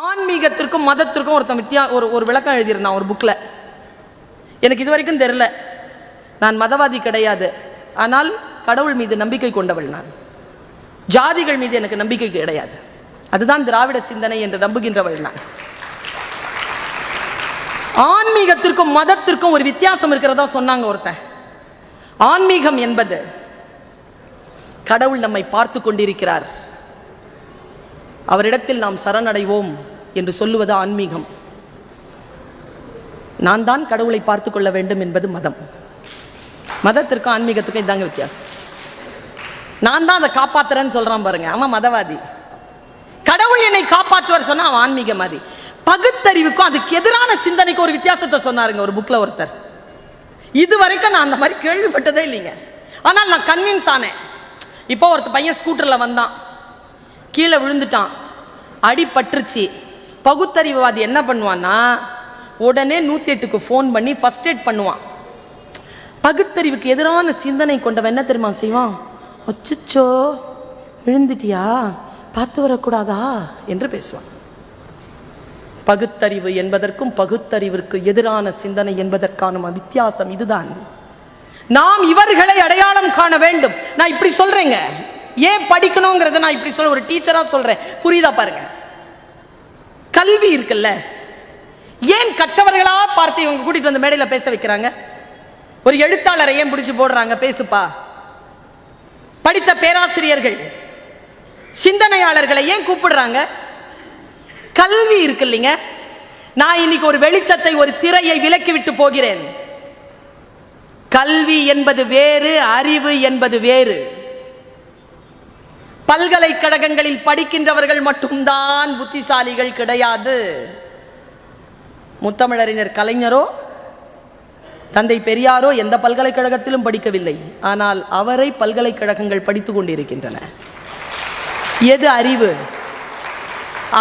ஆன்மீகத்திற்கும் மதத்திற்கும் ஒரு விளக்கம் எழுதியிருந்தான் ஒரு புக்ல. எனக்கு இது வரைக்கும் தெரியல. நான் மதவாதி கிடையாது, ஆனால் கடவுள் மீது நம்பிக்கை கொண்டவள். நான் ஜாதிகள் மீது எனக்கு நம்பிக்கை கிடையாது. அதுதான் திராவிட சிந்தனை என்று நம்புகின்றவள் நான். ஆன்மீகத்திற்கும் மதத்திற்கும் ஒரு வித்தியாசம் இருக்கிறதா சொன்னாங்க ஒருத்தன். ஆன்மீகம் என்பது கடவுள் நம்மை பார்த்து கொண்டிருக்கிறார், அவரிடத்தில் நாம் சரணடைவோம் என்று சொல்லுவது ஆன்மீகம். நான் தான் கடவுளை பார்த்து கொள்ள வேண்டும் என்பது மதம். மதத்திற்கும் ஆன்மீகத்துக்கும் இதாங்க வித்தியாசம். நான் தான் அதை காப்பாத்துறேன்னு சொல்றான் பாருங்க, அவன் மதவாதி. கடவுள் என்னை காப்பாற்றுவார் சொன்னா அவன் ஆன்மீகவாதி. பகுத்தறிவுக்கும் அதுக்கு எதிரான சிந்தனைக்கு ஒரு வித்தியாசத்தை சொன்னாருங்க ஒரு புக்ல ஒருத்தர். இது வரைக்கும் நான் அந்த மாதிரி கேள்விப்பட்டதே இல்லைங்க. ஆனால் நான் கன்வின்ஸ் ஆனேன். இப்போ ஒருத்த பையன் ஸ்கூட்டர்ல வந்தான், கீழே விழுந்துட்டான், அடிபட்டுருச்சு. பகுத்தறிவுவாதி என்ன பண்ணுவான்னா உடனே 108க்கு ஃபோன் பண்ணி ஃபர்ஸ்ட் எய்ட் பண்ணுவான். பகுத்தறிவுக்கு எதிரான சிந்தனை கொண்டவன் என்ன தெரியுமா செய்வான்? அச்சோ விழுந்துட்டியா, பார்த்து வரக்கூடாதா என்று பேசுவான். பகுத்தறிவு என்பதற்கும் பகுத்தறிவிற்கு எதிரான சிந்தனை என்பதற்கான வித்தியாசம் இதுதான். நாம் இவர்களை அடையாளம் காண வேண்டும். நான் இப்படி சொல்றேங்க, ஏன் படிக்கணுங்கிறத நான் இப்படி சொல்ல ஒரு டீச்சரா சொல்றேன், புரியுதா பாருங்க. கல்வி இருக்குல்ல, ஏன் கற்றவர்களா பார்த்து இவங்க கூட்டிட்டு வந்து மேடையில பேச வைக்கிறாங்க? ஒரு எழுத்தாளரை ஏன் பிடிச்சு போடுறாங்க, பேசுப்பா. படித்த பேராசிரியர்கள் சிந்தனையாளர்களை ஏன் கூப்பிடுறாங்க? கல்வி இருக்கு இல்லைங்க. நான் இன்னைக்கு ஒரு வெளிச்சத்தை, ஒரு திரையை விலக்கி விட்டு போகிறேன். கல்வி என்பது வேறு, அறிவு என்பது வேறு. பல்கலைக்கழகங்களில் படிக்கின்றவர்கள் மட்டும்தான் புத்திசாலிகள் கிடையாது. முத்தமிழறிஞர் கலைஞரோ தந்தை பெரியாரோ எந்த பல்கலைக்கழகத்திலும் படிக்கவில்லை, ஆனால் அவரை பல்கலைக்கழகங்கள் படித்துக் கொண்டிருக்கின்றன. எது அறிவு?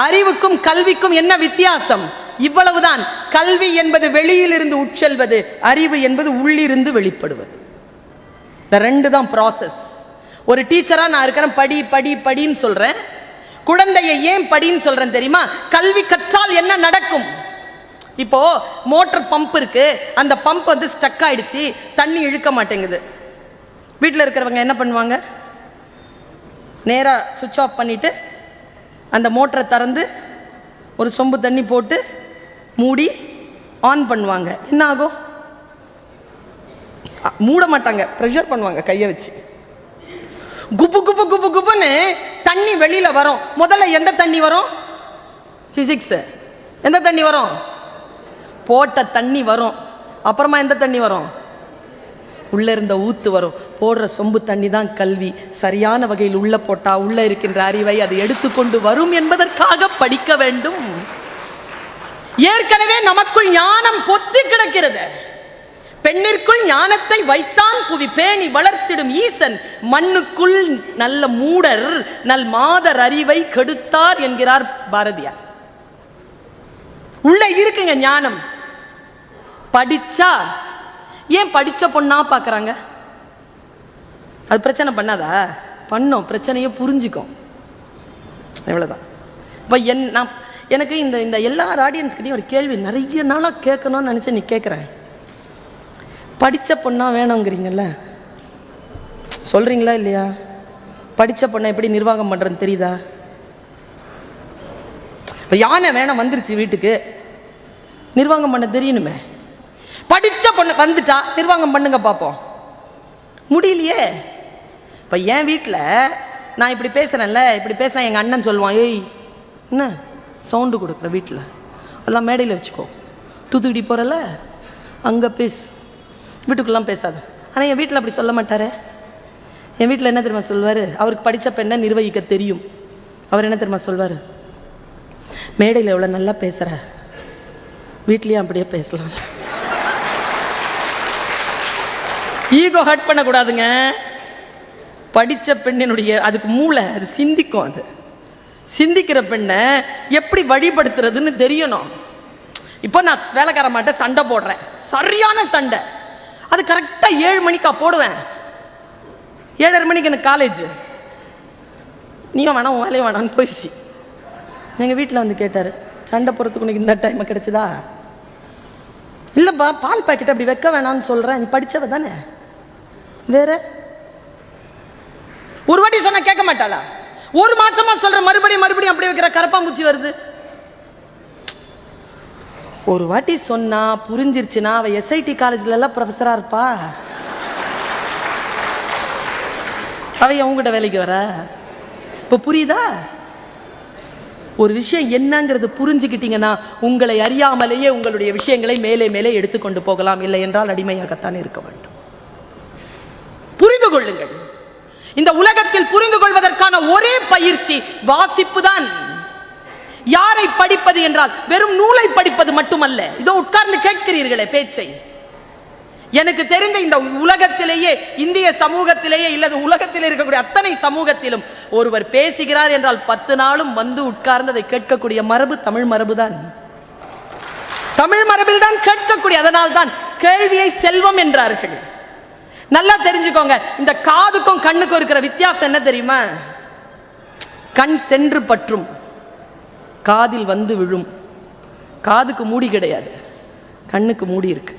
அறிவுக்கும் கல்விக்கும் என்ன வித்தியாசம்? இவ்வளவுதான். கல்வி என்பது வெளியிலிருந்து உட்செல்வது, அறிவு என்பது உள்ளிருந்து வெளிப்படுவது. இந்த ரெண்டு தான் ப்ராசஸ். ஒரு டீச்சரா நான் இருக்கிறேன், படி படி படின்னு சொல்றேன். குழந்தையை ஏன் படின்னு சொல்றேன் தெரியுமா? கல்வி கற்றால் என்ன நடக்கும்? இப்போ மோட்டர் பம்ப் இருக்கு, அந்த பம்ப் வந்து ஸ்டக் ஆயிடுச்சு, தண்ணி இழுக்க மாட்டேங்குது. வீட்டில் இருக்கிறவங்க என்ன பண்ணுவாங்க? நேரா சுவிட்ச் ஆஃப் பண்ணிட்டு அந்த மோட்டரை திறந்து ஒரு சொம்பு தண்ணி போட்டு மூடி ஆன் பண்ணுவாங்க. என்ன ஆகும்? மூட மாட்டாங்க, ப்ரெஷர் பண்ணுவாங்க கையை வச்சு. குப்பு குப்பு குப்பு குப்புன்னு தண்ணி வெளியில வரும். முதல்ல எந்த தண்ணி வரும்? பிசிக்ஸ். எந்த தண்ணி வரும்? போட்ட தண்ணி வரும். அப்புறமா எந்த தண்ணி வரும்? உள்ள இருந்த ஊத்து வரும். போடுற சொம்பு தண்ணி தான் கல்வி. சரியான வகையில் உள்ள போட்டா உள்ள இருக்கின்ற அறிவை அது எடுத்துக்கொண்டு வரும் என்பதற்காக படிக்க வேண்டும். ஏற்கனவே நமக்குள் ஞானம் பொத்தி கிடக்கிறது. பெண்ணிற்குள் ஞானத்தை வைத்தான் புவி பேணி வளர்த்திடும் ஈசன், மண்ணுக்குள் நல்ல மூடர் நல் மாதர் அறிவை கெடுத்தார் என்கிறார் பாரதியார். உள்ள இருக்குங்க ஞானம். படிச்சா ஏன் படிச்ச பொண்ணா பாக்குறாங்க? அது பிரச்சனை பண்ணாதா? பண்ணும். பிரச்சனையை புரிஞ்சுக்கும். எவ்வளவுதான். இப்போ எனக்கு இந்த எல்லா ஆடியன்ஸ்கிட்டையும் ஒரு கேள்வி நிறைய நாளாக கேட்கணும்னு நினச்சி நீ கேட்குறேன். படித்த பொண்ணா வேணுங்கிறீங்கல்ல, சொல்கிறீங்களா இல்லையா? படித்த பொண்ணை எப்படி நிர்வாகம் பண்ணுறதுன்னு தெரியுதா? இப்போ யானை வேணாம் வந்துருச்சு வீட்டுக்கு, நிர்வாகம் பண்ண தெரியணுமே. படித்த பொண்ணு வந்துட்டா நிர்வாகம் பண்ணுங்க பார்ப்போம். முடியலையே. இப்போ என் வீட்டில் நான் இப்படி பேசுகிறேன்ல, இப்படி பேசுகிறேன், எங்கள் அண்ணன் சொல்லுவான், ஏய் என்ன சவுண்டு கொடுக்குற, வீட்டில் எல்லாம் மேடையில் வச்சுக்கோ, தூத்துக்குடி போகிறல அங்கே பேசு, வீட்டுக்குள்ளலாம் பேசாது. ஆனால் என் வீட்டில் அப்படி சொல்ல மாட்டாரே. என் வீட்டில் என்ன தெரியுமா சொல்வார்? அவருக்கு படித்த பெண்ணை நிர்வகிக்க தெரியும். அவர் என்ன தெரியுமா சொல்வார்? மேடையில் எவ்வளோ நல்லா பேசுகிற, வீட்லேயும் அப்படியே பேசலாம். ஈகோ ஹர்ட் பண்ணக்கூடாதுங்க. படித்த பெண்ணினுடைய அதுக்கு மூளை, அது சிந்திக்கும். அது சிந்திக்கிற பெண்ணை எப்படி வழிபடுத்துறதுன்னு தெரியணும். இப்போ நான் வேலைக்கார மாட்ட சண்டை போடுறேன், சரியான சண்டை. அது கரெக்டாக 7 மணிக்கா போடுவேன். 7:30 மணிக்கு எனக்கு காலேஜ். நீயும் வேணாம், உன் வேலையும் வேணான்னு போயிடுச்சு. எங்கள் வீட்டில் வந்து கேட்டார், சண்டை போகிறதுக்கு உனக்கு இந்த டைம் கிடைச்சதா? இல்லைப்பா, பால் பாக்கெட் அப்படி வைக்க வேணாம்னு சொல்கிறேன், நீ படித்தவ தானே, வேற ஒரு வாட்டி சொன்னா கேட்க மாட்டாளா? ஒரு மாசமா சொல்ற, மறுபடியும் அப்படி வைக்கிற, கரப்பாம்பூச்சி வருது. ஒரு வாட்டி சொன்னா புரிஞ்சிருச்சுன்னா அவ SIT காலேஜ்ல எல்லாம் ப்ரொஃபஸரா இருப்பா. அவ உங்ககிட்ட வேலைக்கு வர. இப்ப புரியுதா? ஒரு விஷயம் என்னங்கிறது புரிஞ்சுக்கிட்டீங்கன்னா உங்களை அறியாமலேயே உங்களுடைய விஷயங்களை மேலே மேலே எடுத்துக்கொண்டு போகலாம். இல்லை என்றால் அடிமையாகத்தான் இருக்க வேண்டும். புரிந்து கொள்ளுங்கள். இந்த உலகத்தில் புரிந்து கொள்வதற்கான ஒரே பயிற்சி வாசிப்பு தான். யாரை படிப்பது என்றால் வெறும் நூலை படிப்பது மட்டுமல்ல. இதோ உட்கார்ந்து கேட்கிறீர்களே பேச்சை, எனக்கு தெரிந்த இந்த உலகத்திலேயே, இந்திய சமூகத்திலேயே இல்லது உலகத்தில் இருக்கக்கூடிய அத்தனை சமூகத்திலும் ஒருவர் பேசுகிறார் என்றால் 10 நாளும் வந்து உட்கார்ந்து அதை கேட்கக்கூடிய மரபு தமிழ் மரபு தான். தமிழ் மரபில் தான் கேட்கக்கூடிய. அதனால் தான் கேள்வியை செல்வம் என்றார்கள். நல்லா தெரிஞ்சுக்கோங்க, இந்த காதுக்கும் கண்ணுக்கும் இருக்கிற வித்தியாசம் என்ன தெரியுமா? கண் சென்று பற்றும், காதில் வந்து விழும். காதுக்கு மூடி கிடையாது, கண்ணுக்கு மூடி இருக்கு.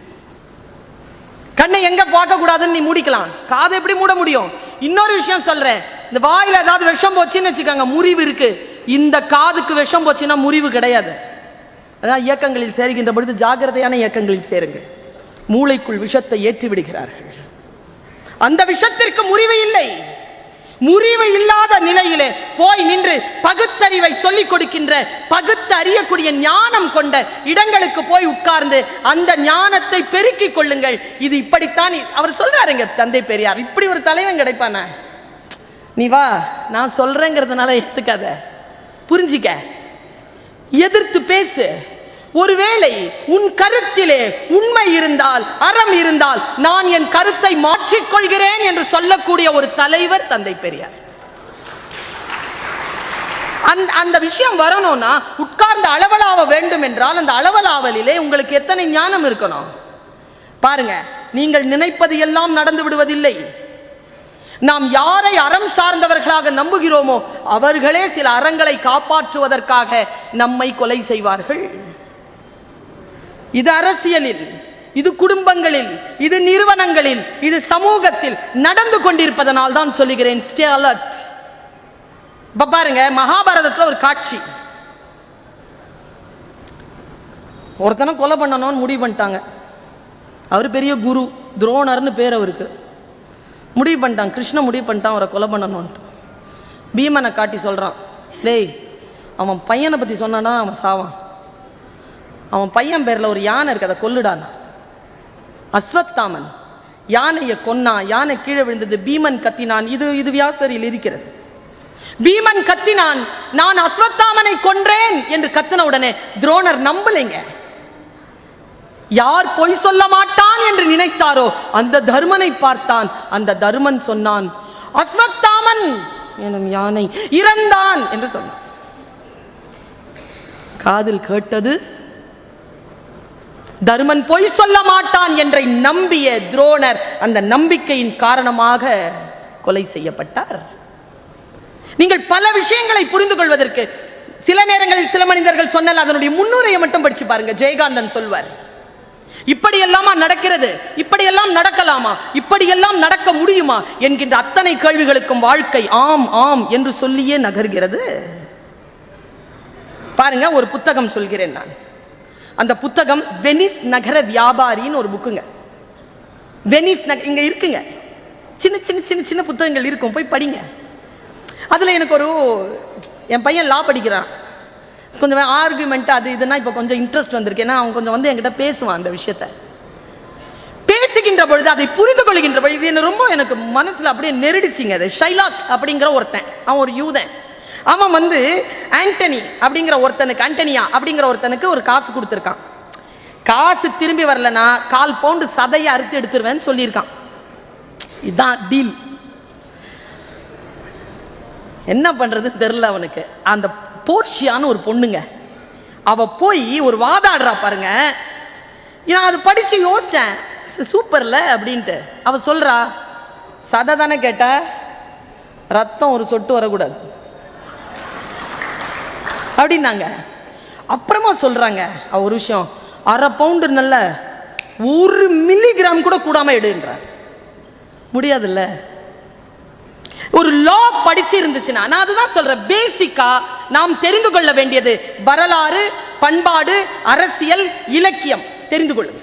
கண்ணை எங்க பார்க்க கூடாதுன்னு நீ மூடிக்கலாம், காதை எப்படி மூட முடியும்? இன்னொரு விஷயம் சொல்றேன், இந்த வாயில ஏதாவது விஷம் போச்சுன்னு வச்சுக்கோங்க, முறிவு இருக்கு. இந்த காதுக்கு விஷம் போச்சுன்னா முறிவு கிடையாது. அதான் இயக்கங்களில் சேருகின்ற பொழுது ஜாகிரதையான இயக்கங்களில் சேருங்கள். மூளைக்குள் விஷத்தை ஏற்றி விடுகிறார்கள். அந்த விஷத்திற்கு முறிவு இல்லை. முறிவு இல்லாத நிலையிலே போய் நின்று பகுத்தறிவை சொல்லிக் கொடுக்கின்ற, பகுத்து அறியக்கூடிய ஞானம் கொண்ட இடங்களுக்கு போய் உட்கார்ந்து அந்த ஞானத்தை பெருக்கிக் கொள்ளுங்கள். இது இப்படித்தான் அவர் சொல்றாருங்க தந்தை பெரியார். இப்படி ஒரு தலைவன் கிடைப்பானா? நீ வா, நான் சொல்றேங்கிறதுனால ஏத்துக்காத, புரிஞ்சிக்க, எதிர்த்து பேசு. ஒருவேளை உன் கருத்திலே உண்மை இருந்தால், அறம் இருந்தால், நான் என் கருத்தை மாற்றிக்கொள்கிறேன் என்று சொல்லக்கூடிய ஒரு தலைவர் தந்தை பெரியார். அந்த விஷயம் வரணும்னா உட்கார்ந்து அளவலாவ வேண்டும் என்றால் அந்த அளவலாவலிலே உங்களுக்கு எத்தனை ஞானம் இருக்கணும் பாருங்க. நீங்கள் நினைப்பது எல்லாம் நடந்து விடுவதில்லை. நாம் யாரை அறம் சார்ந்தவர்களாக நம்புகிறோமோ அவர்களே சில அறங்களை காப்பாற்றுவதற்காக நம்மை கொலை செய்வார்கள். இது அரசியலில், இது குடும்பங்களில், இது நிறுவனங்களில், இது சமூகத்தில் நடந்து கொண்டிருப்பதனால் தான் சொல்லுகிறேன், ஸ்டே அலர்ட். இப்ப பாருங்க, மகாபாரதத்தில் ஒரு காட்சி, ஒருத்தனை கொலை பண்ணணும்னு முடிவு பண்ணிட்டாங்க. அவர் பெரிய குரு, துரோணர்னு பேர் அவருக்கு. முடிவு பண்ணிட்டான், கிருஷ்ண முடிவு பண்ணிட்டான் அவரை கொலை பண்ணணும்ட்டு. பீமனை காட்டி சொல்றான், டேய் அவன் பையனை பத்தி சொன்னானா அவன் சாவான், அவன் பையன் பேர்ல ஒரு யானை இருக்கு, அதை கொல்லுடான். அஸ்வத்தாமன் யானையை கொன்னா, யானை கீழே விழுந்தது, பீமன் கத்தினான். இது வியாசரில் இருக்கிறது. பீமன் கத்தினான், நான் அஸ்வத்தாமனை கொன்றேன் என்று கத்தின உடனே துரோணர் நம்பலைங்க. யார் பொய் சொல்ல மாட்டான் என்று நினைத்தாரோ அந்த தர்மனை பார்த்தான். அந்த தர்மன் சொன்னான், அஸ்வத்தாமன் எனும் யானை இறந்தான் என்று சொன்னான். காதில் கேட்டது, தர்மன் பொய் சொல்ல மாட்டான் என்றை நம்பிய துரோணர் அந்த நம்பிக்கையின் காரணமாக கொலை செய்யப்பட்டார். நீங்கள் பல விஷயங்களை புரிந்து கொள்வதற்கு சில நேரங்களில் சில மனிதர்கள் சொன்னால் அதனுடைய முன்னுரையை மட்டும் படிச்சு பாருங்க. ஜெயகாந்தன் சொல்வார், இப்படியெல்லாமா நடக்கிறது, இப்படியெல்லாம் நடக்கலாமா, இப்படியெல்லாம் நடக்க முடியுமா என்கின்ற அத்தனை கேள்விகளுக்கும் வாழ்க்கை ஆம் ஆம் என்று சொல்லியே நகர்கிறது. பாருங்க, ஒரு புத்தகம் சொல்கிறேன் நான். அந்த புத்தகம் வெனிஸ் நகர வியாபாரின்னு ஒரு புக்குங்க. வெனிஸ் இங்க இருக்குங்க, சின்ன சின்ன சின்ன சின்ன புத்தகங்கள் இருக்கும், போய் படிங்க. அதுல எனக்கு என் பையன் லா படிக்கிறான், கொஞ்சம் ஆர்குமெண்ட் அது இதுனா இப்போ கொஞ்சம் இன்ட்ரெஸ்ட் வந்திருக்கு. ஏன்னா அவன் கொஞ்சம் என்கிட்ட பேசுவான். அந்த விஷயத்த பேசுகின்ற பொழுது, அதை புரிந்து கொள்கின்ற பொழுது, இது என்ன ரொம்ப எனக்கு மனசுல அப்படியே நெருடிச்சிங்க. அது ஷைலாக் அப்படிங்கிற ஒருத்தன், அவன் ஒரு யூதன். அவன் ஆண்டனி அப்படிங்கிற ஒருத்தனுக்கு, ஆண்டனியா அப்படிங்கிற ஒருத்தனுக்கு ஒரு காசு கொடுத்துருக்கான். காசு திரும்பி வரலனா 1/4 பவுண்டு சதையை அறுத்து எடுத்துருவேன்னு சொல்லியிருக்கான். இதுதான் டீல். என்ன பண்றது தெரியல அவனுக்கு. அந்த போர்ஷியான்னு ஒரு பொண்ணுங்க, அவ போய் ஒரு வாதாடுறா பாருங்க. நான் அது படிச்சு யோசிச்சேன், சூப்பர்ல அப்படின்ட்டு. அவ சொல்றா, சதை தானே கேட்ட, ரத்தம் ஒரு சொட்டு வரக்கூடாது. அப்படின்னாங்க. அப்புறமா சொல்றாங்க ஒரு விஷயம், அரை பவுண்டு நல்ல 1 மில்லிகிராம் கூட கூடாம எடுன்ற முடியாதுல்ல. ஒரு லா படிச்சு இருந்துச்சுன்னா, நான் அதுதான் சொல்றேன், பேசிக்கா நாம் தெரிந்து கொள்ள வேண்டியது வரலாறு, பண்பாடு, அரசியல், இலக்கியம் தெரிந்து கொள்ளுங்க.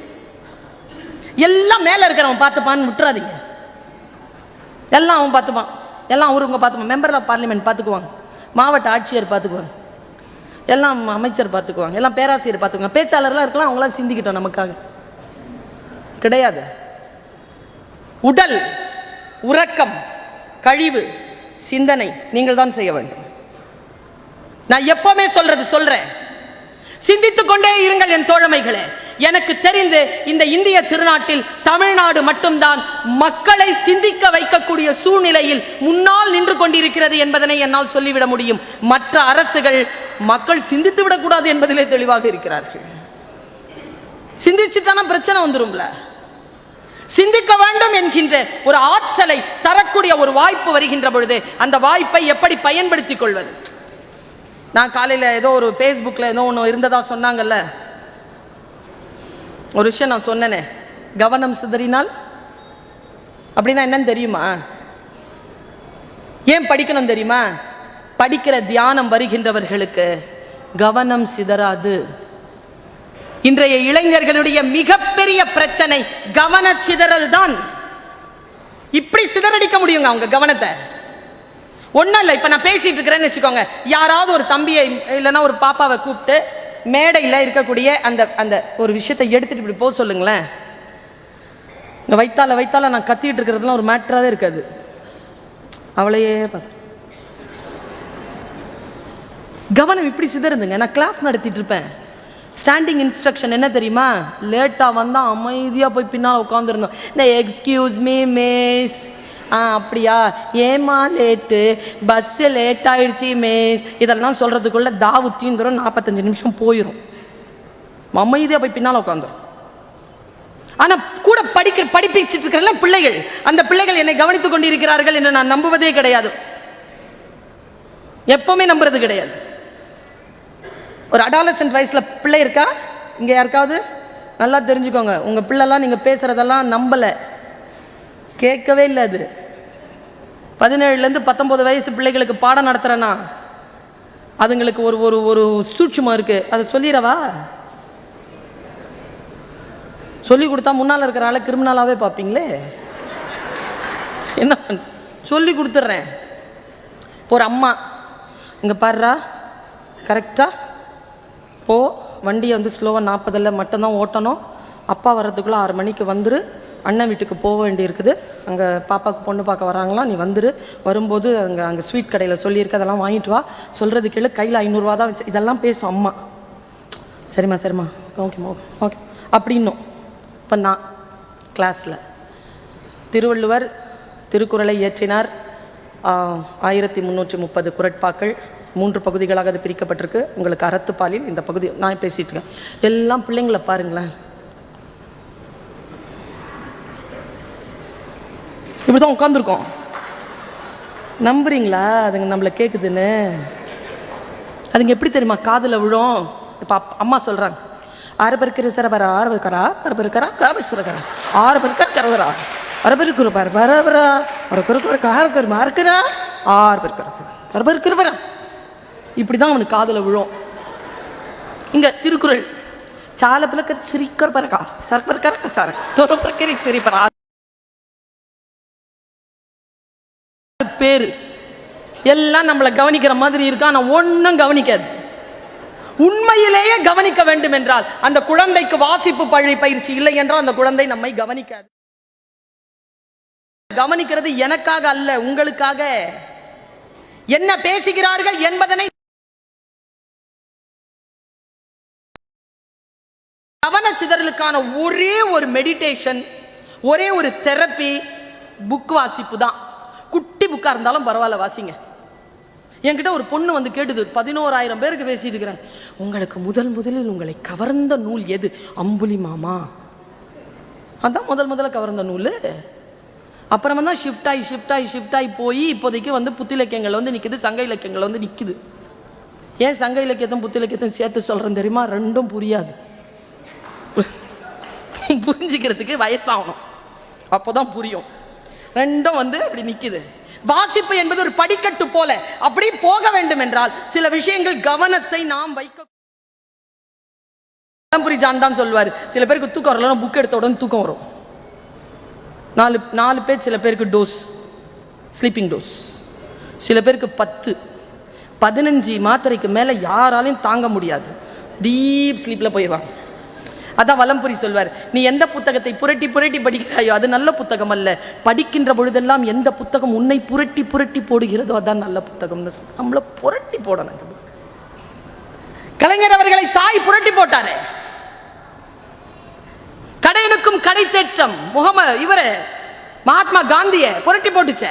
எல்லாம் மேல இருக்கிறவன் பார்த்துப்பான்னு விட்டுறாதீங்க. எல்லாம் அவன் பார்த்துப்பான், எல்லாம் அவருங்க பார்த்துப்பான், மெம்பர் ஆஃப் பார்லிமெண்ட் பார்த்துக்குவாங்க, மாவட்ட ஆட்சியர் பார்த்துக்குவாங்க, எல்லாம் அமைச்சர் பார்த்துக்குவாங்க, எல்லாம் பேராசிரியர் பார்த்துக்குவாங்க, பேச்சாளர்லாம் இருக்கலாம், அவங்களாம் சிந்திக்கிட்டோம், நமக்காக கிடையாது. உடல், உறக்கம், கழிவு, சிந்தனை நீங்கள் தான் செய்ய வேண்டும். நான் எப்பவுமே சொல்றேன், சிந்தித்துக் கொண்டே இருங்கள் என் தோழமைகளே. எனக்கு தெரிந்து இந்த இந்திய திருநாட்டில் தமிழ்நாடு மட்டும்தான் மக்களை சிந்திக்க வைக்கக்கூடிய சூழ்நிலையில் முன்னால் நின்று கொண்டிருக்கிறது என்பதனை என்னால் சொல்லிவிட முடியும். மற்ற அரசுகள் மக்கள் சிந்தித்து விடக்கூடாது என்பதிலே தெளிவாக இருக்கிறார்கள். சிந்திச்சுட்டானா பிரச்சனை வந்துரும்ல. சிந்திக்க வேண்டும் என்கின்ற ஒரு ஆற்றலை தரக்கூடிய ஒரு வாய்ப்பு வருகின்ற பொழுது அந்த வாய்ப்பை எப்படி பயன்படுத்திக் கொள்வது? நான் காலையில் ஏதோ ஒரு ஃபேஸ்புக்கில் ஏதோ ஒன்று இருந்ததா சொன்னாங்கல்ல, ஒரு விஷயம் நான் சொன்னேனே, கவனம் சிதறினால் அப்படின்னா என்னன்னு தெரியுமா? ஏன் படிக்கணும் தெரியுமா? படிக்கிற தியானம் வருகின்றவர்களுக்கு கவனம் சிதறாது. இன்றைய இளைஞர்களுடைய மிகப்பெரிய பிரச்சனை கவனச்சிதறல் தான். இப்படி சிதறடிக்க முடியுங்க அவங்க கவனத்தை. ஒன்றும் இல்லை, இப்போ நான் பேசிட்டு இருக்கிறேன்னு வச்சுக்கோங்க, யாராவது ஒரு தம்பியை இல்லைன்னா ஒரு பாப்பாவை கூப்பிட்டு மேடையில் இருக்கக்கூடிய அந்த அந்த ஒரு விஷயத்தை எடுத்துட்டு இப்படி போக சொல்லுங்களேன். இங்கே வைத்தால நான் கத்திட்டு இருக்கிறதுலாம் ஒரு மேட்டராகவே இருக்காது. அவளையே கவனம் இப்படி சிதறுதுங்க. நான் கிளாஸ் நடத்திட்டு இருப்பேன், ஸ்டாண்டிங் இன்ஸ்ட்ரக்ஷன் என்ன தெரியுமா? லேட்டாக வந்தால் அமைதியாக போய் பின்னால் உட்காந்துருந்தோம். இந்த எக்ஸ்கியூஸ் மீ மிஸ், அப்படியா, ஏமா லேட்டு, பஸ்ஸு லேட் ஆயிடுச்சு மிஸ், இதெல்லாம் சொல்கிறதுக்குள்ள தாவு தீந்துரும், 45 நிமிஷம் போயிடும். அமைதியாக போய் பின்னால் உட்காந்துரும். ஆனால் கூட படிப்பிச்சுட்டு இருக்கிற பிள்ளைகள், அந்த பிள்ளைகள் என்னை கவனித்துக் கொண்டிருக்கிறார்கள் என்று நான் நம்புவதே கிடையாது, எப்பவுமே நம்புறது கிடையாது. ஒரு அடாலசன்ட் வயசில் பிள்ளை இருக்கா இங்கே யாருக்காவது? நல்லா தெரிஞ்சுக்கோங்க, உங்கள் பிள்ளைலாம் நீங்கள் பேசுகிறதெல்லாம் நம்பலை, கேட்கவே இல்லை. அது 17லேருந்து 19 வயசு பிள்ளைகளுக்கு பாடம் நடத்துகிறேன்னா அதுங்களுக்கு ஒரு ஒரு ஒரு சூட்சுமம் இருக்குது, அதை சொல்லிடவா? சொல்லி கொடுத்தா முன்னால் இருக்கிற ஆளை கிரிமினலாகவே பார்ப்பீங்களே. என்ன சொல்லி கொடுத்துட்றேன். ஒரு அம்மா, இங்கே பாடுறா, கரெக்டாக போ, வண்டியை வந்து ஸ்லோவாக 40 மட்டும்தான் ஓட்டணும், அப்பா வர்றதுக்குள்ளே 6 மணிக்கு வந்துரு, அண்ணன் வீட்டுக்கு போக வேண்டி இருக்குது, அங்கே பாப்பாவுக்கு பொண்ணு பார்க்க வராங்களாம், நீ வந்துரு, வரும்போது அங்கே ஸ்வீட் கடையில் சொல்லியிருக்கு, அதெல்லாம் வாங்கிட்டு வா, சொல்கிறது கேளு, கையில் 500 ரூபா தான் வச்சு, இதெல்லாம் பேசும் அம்மா. சரிம்மா ஓகேம்மா ஓகே அப்படின்னும். இப்போ நான் கிளாஸில் திருவள்ளுவர் திருக்குறளை இயற்றினார். 1330 குறட்பாக்கள், 3 பகுதிகளாக அது பிரிக்கப்பட்டிருக்கு. உங்களுக்கு அறத்துப்பாலில் இந்த பகுதி நான் பேசிட்டு இருக்கேன். எல்லாம் பிள்ளைங்களை பாருங்களேன், இப்படிதான் உட்காந்துருக்கோம். நம்புறீங்களா அதுங்க நம்மளை கேட்குதுன்னு? அதுங்க எப்படி தெரியுமா காதில் விழும்? இப்போ அம்மா சொல்கிறாங்க, 6 பேருக்கு சிறபரா 6 பேருக்கரா 6 பேருக்கரா கரபரா 6 பேருக்கா கரவரா 6 பேருக்கு பரபரா 6 பேருக்கு காரக்கரு மார்க்கிறா 6 பேருக்கு 6 பேருக்கு பரா, இப்படி தான் அவனுக்கு காதில் விழும். இங்கே திருக்குறள் சால பிள்ளைக்க சிரிக்கர் பறக்கா சரப்பறக்கா சரக்கு தொர பிரக்கரி சிரிப்பரா பேரு எல்லாம் நம்மளை கவனிக்கிற மாதிரி இருக்கா, ஆனால் ஒன்றும் கவனிக்காது. உண்மையிலேயே கவனிக்க வேண்டும் என்றால் அந்த குழந்தைக்கு வாசிப்பு பயிற்சி இல்லை என்றால் அந்த குழந்தை நம்மை கவனிக்காது. கவனிக்கிறது எனக்காக அல்ல, உங்களுக்காக. என்ன பேசுகிறார்கள் என்பதனை கவனச்சிதறலுக்கான ஒரே ஒரு மெடிடேஷன், ஒரே ஒரு தெரப்பி புக் வாசிப்பு தான். குட்டி புக்கா இருந்தாலும் பரவாயில்ல, வாசிங்க. என்கிட்ட ஒரு பொண்ணு வந்து கேட்டுது, 11,000 பேருக்கு பேசிட்டு இருக்கிறேன், உங்களுக்கு முதலில் உங்களை கவர்ந்த நூல் எது? அம்புலி மாமா. அதான் முதல்ல கவர்ந்த நூல். அப்புறமா தான் ஷிஃப்ட் ஆகி போய் இப்போதைக்கு வந்து புத்திலக்கியங்கள் வந்து நிற்குது, சங்க இலக்கியங்கள் வந்து நிற்குது. ஏன் சங்க இலக்கியத்தையும் புத்த இலக்கியத்தையும் சேர்த்து சொல்றேன் தெரியுமா? ரெண்டும் புரியாது. புரிஞ்சுக்கிறதுக்கு வயசாகணும், அப்போதான் புரியும். ரெண்டும் அப்படி நிக்குது. வாசிப்பு என்பது ஒரு படிக்கட்டு போல அப்படி போக வேண்டும் என்றால் சில விஷயங்கள் கவனத்தை நாம் வைக்க. ஜான் தான் சொல்வார், சில பேருக்கு தூக்கம் வரல, புக் எடுத்த உடனே தூக்கம் வரும். 4 பேர், சில பேருக்கு டோஸ், ஸ்லீப்பிங் டோஸ், சில பேருக்கு 10-15 மாத்திரைக்கு மேல யாராலையும் தாங்க முடியாது, டீப் ஸ்லீப்ல போயிடுவாங்க. அதான் வலம்புரி சொல்வார், நீ எந்த புத்தகத்தை புரட்டி புரட்டி படிக்கிறாயோ அது நல்ல புத்தகம் அல்ல, படிக்கின்ற பொழுதெல்லாம் எந்த புத்தகம் உன்னை புரட்டி புரட்டி போடுகிறதோ அதான் நல்ல புத்தகம்னு சொல்ல. நம்மள புரட்டி போடணும். கலைஞர் அவர்களை தாய் புரட்டி போட்டாரே. கடையனுக்கும் கடை தேற்றம் மகாத்மா காந்திய புரட்டி போட்டுச்ச.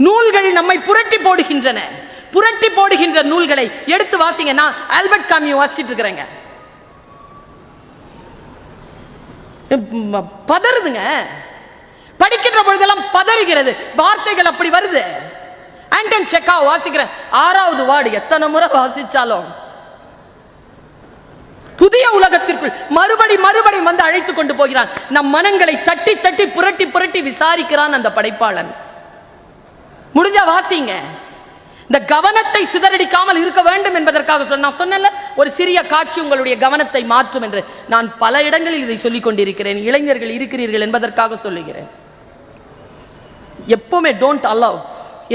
நூல்கள் நம்மை புரட்டி போடுகின்றன. புரட்டி போடுகின்ற நூல்களை எடுத்து வாசிங்க. நான் ஆல்பர்ட் காமியூ வாசிச்சிட்டு இருக்கிறேங்க. பதறுதுங்க, படிக்கின்ற பொழுதெல்லாம் பதறுகிறது, வார்த்தைகள் அப்படி வருது. ஆண்டன் செக்காவ் வாசிக்கிறேன், 6வது வார்டு எத்தனை முறை வாசிச்சாலும் புதிய உலகத்திற்குள் மறுபடி அழைத்துக் கொண்டு போகிறான். நம் மனங்களை தட்டி தட்டி புரட்டி புரட்டி விசாரிக்கிறான் அந்த படைப்பாளன். முடிஞ்சா வாசிங்க. இந்த கவனத்தை சிதறடிக்காமல் இருக்க வேண்டும் என்பதற்காக சொன்னேன்ல, ஒரு சிறிய காட்சி உங்களுடைய கவனத்தை மாற்றும் என்று நான் பல இடங்களில் இதை சொல்லிக் கொண்டிருக்கிறேன். இளைஞர்கள் இருக்கிறீர்கள் என்பதற்காக சொல்லுகிறேன். எப்பவுமே don't allow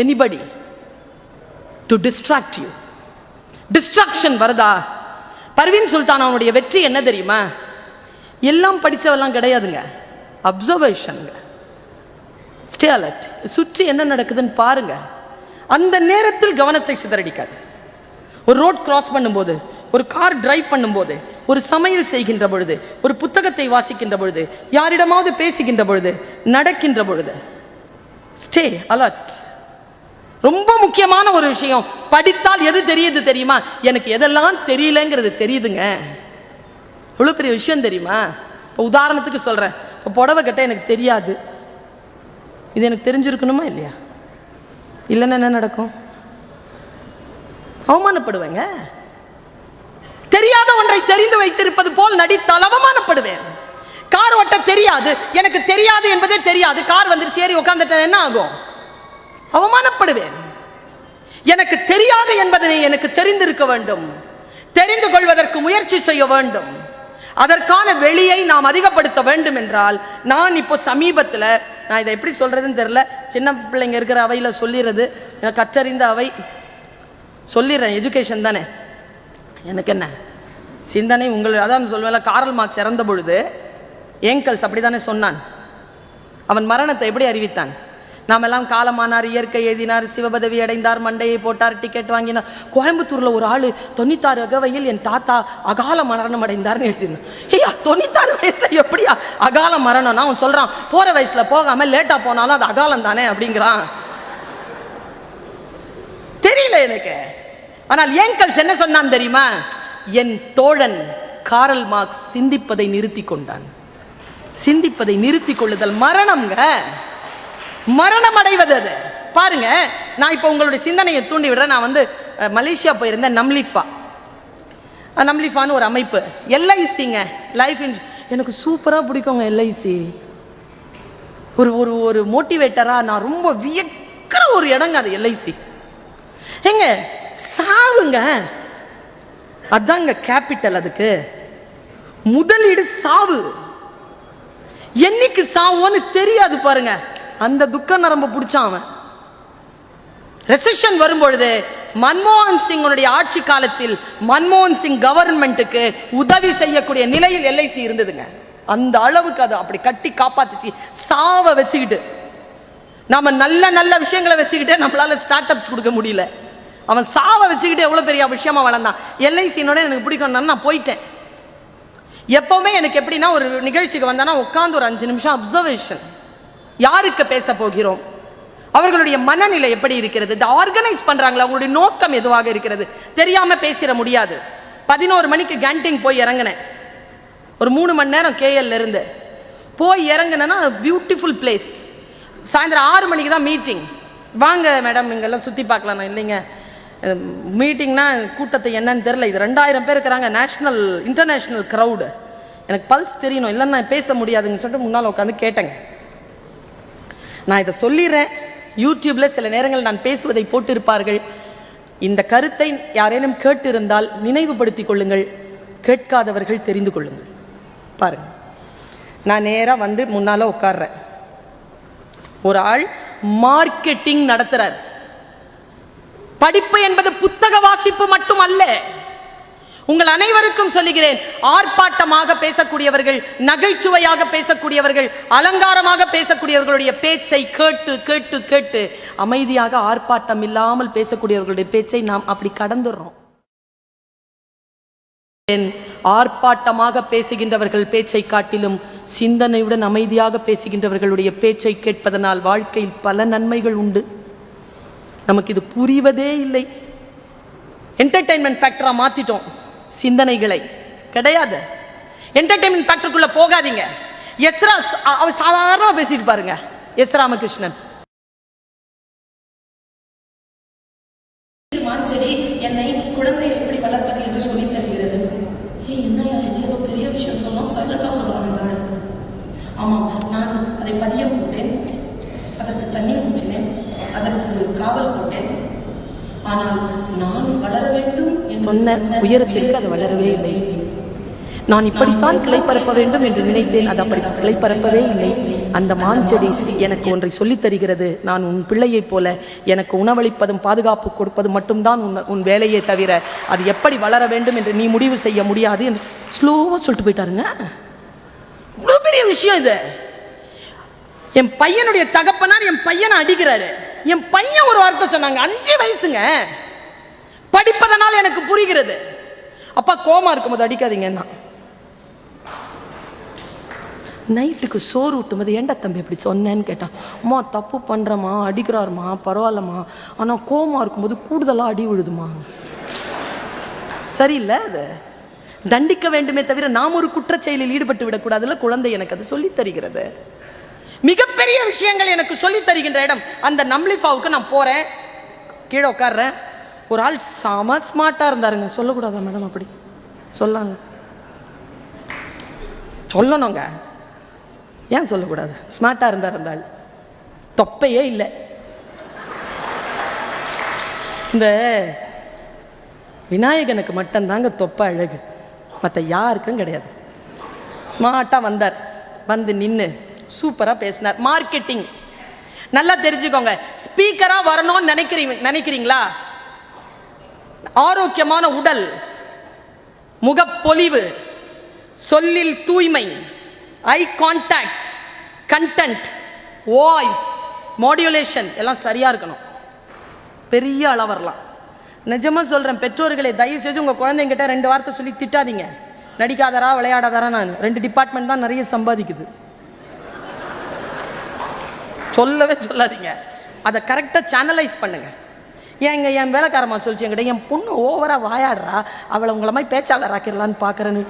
anybody to distract you. Distraction வருதா? பர்வீன் சுல்தான் அவனுடைய வெற்றி என்ன தெரியுமா? எல்லாம் படிச்சவெல்லாம் கிடையாதுங்க, அப்சர்வேஷன். ஸ்டே அலர்ட், சுற்றி என்ன நடக்குதுன்னு பாருங்க. அந்த நேரத்தில் கவனத்தை சிதறடிக்காது. ஒரு ரோட் கிராஸ் பண்ணும்போது, ஒரு கார் டிரைவ் பண்ணும்போது, ஒரு சமையல் செய்கின்ற பொழுது, ஒரு புத்தகத்தை வாசிக்கின்ற பொழுது, யாரிடமாவது பேசுகின்ற பொழுது, நடக்கின்ற பொழுது ஸ்டே அலர்ட். ரொம்ப முக்கியமான ஒரு விஷயம். படித்தால் எது தெரியுது தெரியுமா? எனக்கு எதெல்லாம் தெரியலங்கிறது தெரியுதுங்க. எவ்வளவு பெரிய விஷயம் தெரியுமா? இப்போ உதாரணத்துக்கு சொல்றேன், இப்போ புடவை கட்ட எனக்கு தெரியாது, இது எனக்கு தெரிஞ்சிருக்கணுமா இல்லையா? இல்லைன்னா என்ன நடக்கும்? அவமானப்படுவேங்க. தெரியாத ஒன்றை தெரிந்து வைத்திருப்பது போல் நடித்தால் அவமானப்படுவேன். கார் ஓட்ட தெரியாது, எனக்கு தெரியாது என்பதே தெரியாது, கார் வந்துருச்சு ஏறி உட்கார்ந்துட்டேன், என்ன ஆகும்? அவமானப்படுவேன். எனக்கு தெரியாது என்பதனை எனக்கு தெரிந்திருக்க வேண்டும். தெரிந்து கொள்வதற்கு முயற்சி செய்ய வேண்டும். அதற்கான வெளியை நாம் அதிகப்படுத்த வேண்டும் என்றால், நான் இப்போ சமீபத்தில், நான் இதை எப்படி சொல்றதுன்னு தெரியல, சின்ன பிள்ளைங்க இருக்கிற அவையில் சொல்லிடுறது, கற்றறிந்த அவை சொல்லிடுறேன், எஜுகேஷன் தானே, எனக்கு என்ன சிந்தனை உங்கள். அதான் சொல்வேன், காரல் மார்க்ஸ் இறந்த பொழுது ஏங்கல்ஸ் அப்படித்தானே சொன்னான். அவன் மரணத்தை எப்படி அறிவித்தான்? நாம் எல்லாம் காலமானார், இயற்கை எழுதினார், சிவபதவி அடைந்தார், மண்டையை போட்டார், டிக்கெட் வாங்கினார். கோயம்புத்தூர்ல ஒரு ஆளு 96 அகவையில் என் தாத்தா அகால மரணம் அடைந்தார்னு எழுதினான். ஐயா, 96 வயசுல எப்படியா அகால மரணம்னா? அவன் சொல்றான், போற வயசுல போகாம லேட்டா போனாலும் அது அகாலம் தானே அப்படிங்கிறான். தெரியல எனக்கு. ஆனால் ஏங்கல்ஸ் என்ன சொன்னான் தெரியுமா? என் தோழன் காரல் மார்க்ஸ் சிந்திப்பதை நிறுத்தி கொண்டான். சிந்திப்பதை நிறுத்தி கொள்ளுதல் மரணம்ங்க. மரணம் அடைவது அது. பாருங்க, நான் இப்போ உங்களுடைய சிந்தனையை தூண்டி விடுறேன். நான் மலேசியா போயிருந்தேன். நம்லிஃபான்னு ஒரு அமைப்பு, எல்ஐசிங்க, லைஃப் இன்சூரன்ஸ். எனக்கு சூப்பராக பிடிக்குங்க எல்ஐசி. ஒரு ஒரு ஒரு மோட்டிவேட்டரா நான் ரொம்ப வியக்கிற ஒரு இடங்க அது எல்ஐசி. எங்க சாவுங்க, அதாங்க கேபிட்டல். அதுக்கு முதலீடு சாவு. என்னைக்கு சாவோன்னு தெரியாது பாருங்க. அந்த துக்க நரம்பு பிடிச்சான் அவன். ரெசெஷன் வரும்பொழுது மன்மோகன் சிங் ஆட்சி காலத்தில் மன்மோகன் சிங் கவர்மெண்ட்டுக்கு உதவி செய்யக்கூடிய நிலையில் எல்ஐசி இருந்ததுங்க. அந்த அளவுக்கு அது அப்படி கட்டி காப்பாத்துச்சு. சாவை வச்சுக்கிட்டு, நாம நல்ல நல்ல விஷயங்களை வச்சுக்கிட்டே நம்மளால ஸ்டார்ட் அப்ஸ் கொடுக்க முடியல. அவன் சாவை வச்சுக்கிட்டு எவ்வளவு பெரிய விஷயமா வளர்ந்தான். எல்ஐசினோட எனக்கு பிடிக்கும், நான் போயிட்டேன். எப்பவுமே எனக்கு எப்படின்னா, ஒரு நிகழ்ச்சிக்கு வந்தானா உட்காந்து ஒரு 5 நிமிஷம் அப்சர்வேஷன். யாருக்கு பேச போகிறோம், அவர்களுடைய மனநிலை எப்படி இருக்கிறது, ஆர்கனைஸ் பண்றாங்களா, அவங்களுடைய நோக்கம் எதுவாக இருக்கிறது, தெரியாம பேசிட முடியாது. 11 மணிக்கு கேண்டிங் போய் இறங்கினேன். ஒரு 3 மணி நேரம் கேஎல் இருந்து போய் இறங்கினா பியூட்டிஃபுல் பிளேஸ். சாயந்தரம் 6 மணிக்கு தான் மீட்டிங். வாங்க மேடம், இங்கெல்லாம் சுத்தி பார்க்கலாம். இல்லைங்க, மீட்டிங்னா கூட்டத்தை என்னன்னு தெரியல. இது 2000 பேர் இருக்கிறாங்க, நேஷனல் இன்டர்நேஷ்னல் க்ரௌடு. எனக்கு பல்ஸ் தெரியணும், இல்லைன்னா நான் பேச முடியாதுன்னு சொல்லிட்டு முன்னால் உட்காந்து கேட்டேங்க. நான் இதை சொல்லிடுறேன், யூடியூப்ல சில நேரங்கள் நான் பேசுவதை போட்டிருப்பார்கள். இந்த கருத்தை யாரேனும் கேட்டு இருந்தால் நினைவுபடுத்திக் கொள்ளுங்கள், கேட்காதவர்கள் தெரிந்து கொள்ளுங்கள். பாருங்க, நான் நேராக வந்து முன்னால உட்கார்றேன். ஒரு ஆள் மார்க்கெட்டிங் நடத்துறார். படிப்பு என்பது புத்தக வாசிப்பு மட்டும் அல்ல. உங்கள் அனைவருக்கும் சொல்லுகிறேன், ஆர்ப்பாட்டமாக பேசக்கூடியவர்கள், நகைச்சுவையாக பேசக்கூடியவர்கள், அலங்காரமாக பேசக்கூடியவர்களுடைய பேச்சை கேட்டு கேட்டு கேட்டு அமைதியாக ஆர்ப்பாட்டம் இல்லாமல் பேசக்கூடியவர்களுடைய பேச்சை நாம் அப்படி கடந்துடுறோம். ஆர்ப்பாட்டமாக பேசுகின்றவர்கள் பேச்சை காட்டிலும் சிந்தனையுடன் அமைதியாக பேசுகின்றவர்களுடைய பேச்சை கேட்பதனால் வாழ்க்கையில் பல நன்மைகள் உண்டு. நமக்கு இது புரிவதே இல்லை. என்டர்டைன்மெண்ட் ஃபேக்டரா மாத்திட்டோம் சிந்தனைகளை. கிடையாது, என்டர்டைன்மெண்ட் ஃபேக்டருக்குள்ள போகாதீங்க. எஸ்ரா அவர் சாதாரணமா பேசிட்டு பாருங்க. எஸ் ராமகிருஷ்ணன், மாஞ்செடி என்னை குழந்தை எப்படி வளர்ப்பது என்று சொல்லி தருகிறது. என்ன ஏதோ பெரிய விஷயம் சொல்லலாம், சைலண்டா சொல்லுவாங்க. ஆமாம், நான் அதை பதிய போட்டேன், அதற்கு தண்ணீர் ஊற்றினேன், அதற்கு காவல் போட்டேன். ஆனால் நான் வளர வேண்டும் என்று சொன்ன உயரத்திற்கு அது வளரவே இல்லை. நான் இப்படித்தான் கிளை பரப்ப வேண்டும் என்று நினைத்தேன், அது அப்படி கிளை பரப்பவே இல்லை. அந்த மாஞ்செடி எனக்கு ஒன்றை சொல்லித் தருகிறது. நான் உன் பிள்ளையைப் போல எனக்கு உணவளிப்பதும் பாதுகாப்பு கொடுப்பது மட்டும்தான் உன் வேலையை தவிர அது எப்படி வளர வேண்டும் என்று நீ முடிவு செய்ய முடியாது என்று ஸ்லோவா சொல்லிட்டு போயிட்டாருங்க. இவ்வளோ பெரிய விஷயம் இது. என் பையனுடைய தகப்பனார் என் பையனை அடிக்கிறாரு. என் பையன் ஒரு வார்த்தை சொன்னாங்க, 5 வயசுங்க, படிப்பதனால் எனக்கு புரிகிறது. அப்பா கோமா இருக்கும்போது அடிக்காதீங்கன்னா. நைட்டுக்கு சோறு ஊட்டும்போது ஏண்டா தம்பி எப்படி சொன்னேன்னு கேட்டான். அம்மா தப்பு பண்ணுறம்மா, அடிக்கிறாருமா, பரவாயில்லம்மா, ஆனால் கோமா இருக்கும்போது கூடுதலாக அடி விழுதுமா. சரியில்லை, அது தண்டிக்க வேண்டுமே தவிர நாம் ஒரு குற்றச்செயலில் ஈடுபட்டு விடக்கூடாதுல்ல. குழந்தை எனக்கு அது சொல்லித் தருகிறது. மிகப்பெரிய விஷயங்கள் எனக்கு சொல்லித் தருகின்ற இடம். அந்த நம்லிஃபாவுக்கு நான் போறேன், கீழே உட்கார்றேன். ஒரு ஆள் செம ஸ்மார்ட்டா இருந்தாருங்க. சொல்லக்கூடாதா மேடம்? அப்படி சொல்லலாம், சொல்லணுங்க. ஏன் சொல்லக்கூடாது? ஸ்மார்ட்டா இருந்தார் அந்த ஆள், தொப்பையே இல்லை. இந்த விநாயகனுக்கு மட்டும்தாங்க தொப்பை அழகு, மற்ற யாருக்கும் கிடையாது. ஸ்மார்ட்டா வந்தார், வந்து நின்று சூப்பரா பேசினார். மார்க்கெட்டிங் நல்லா தெரிஞ்சுக்கோங்க. ஸ்பீக்கரா வரணும்னு நினைக்கிறீங்களா? ஆரோக்கியமான உடல், முகப்பொலிவு, சொல்லில் தூய்மை, eye contact, content, voice modulation எல்லாம் சரியா இருக்கணும். பெரிய அளவு வரலாம். நிஜமா சொல்றேன், பெற்றோர்களை தயவு செய்து உங்க குழந்தைங்கிட்ட 2 வார்த்தை சொல்லி திட்டாதீங்க. நடிக்காதரா விளையாடாதாரா, நான் 2 டிபார்ட்மெண்ட் தான் நிறைய சம்பாதிக்குது. சொல்லவே சொல்லாதீங்க. அதை கரெக்டாக சேனலைஸ் பண்ணுங்க. ஏங்க என் வேலைக்காரமா சொல்லிச்சு என்கிட்ட, என் பொண்ணு ஓவரா வாயாடுறா, அவளை உங்களை மாதிரி பேச்சாளர் ஆக்கிடலான்னு பார்க்குறேன்னு.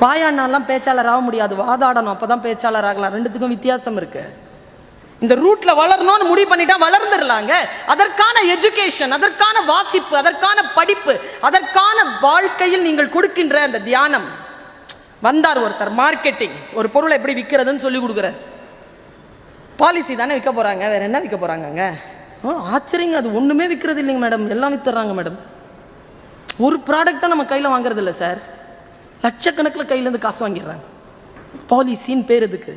வாயாடினாலாம் பேச்சாளர் ஆக முடியாது, வாதாடணும், அப்போதான் பேச்சாளர் ஆகலாம். 2த்துக்கும் வித்தியாசம் இருக்கு. இந்த ரூட்ல வளரணும்னு முடிவு பண்ணிட்டா வளர்ந்துடலாங்க. அதற்கான எஜுகேஷன், அதற்கான வாசிப்பு, அதற்கான படிப்பு, அதற்கான வாழ்க்கையில் நீங்கள் கொடுக்கின்ற அந்த தியானம். வந்தார் ஒருத்தர், மார்க்கெட்டிங், ஒரு பொருளை எப்படி விற்கிறதுன்னு சொல்லி கொடுக்குறார். பாலிசி தானே விற்க போறாங்க, வேற என்ன விற்க போறாங்க? ஆச்சரியங்க, அது ஒண்ணுமே விற்கிறது இல்லைங்க மேடம், எல்லாம் வித்துறாங்க மேடம். ஒரு ப்ராடக்டை நம்ம கையில் வாங்குறது இல்லை சார், லட்சக்கணக்கில் கையிலேருந்து காசு வாங்கிடுறாங்க. பாலிசின்னு பேர் இதுக்கு.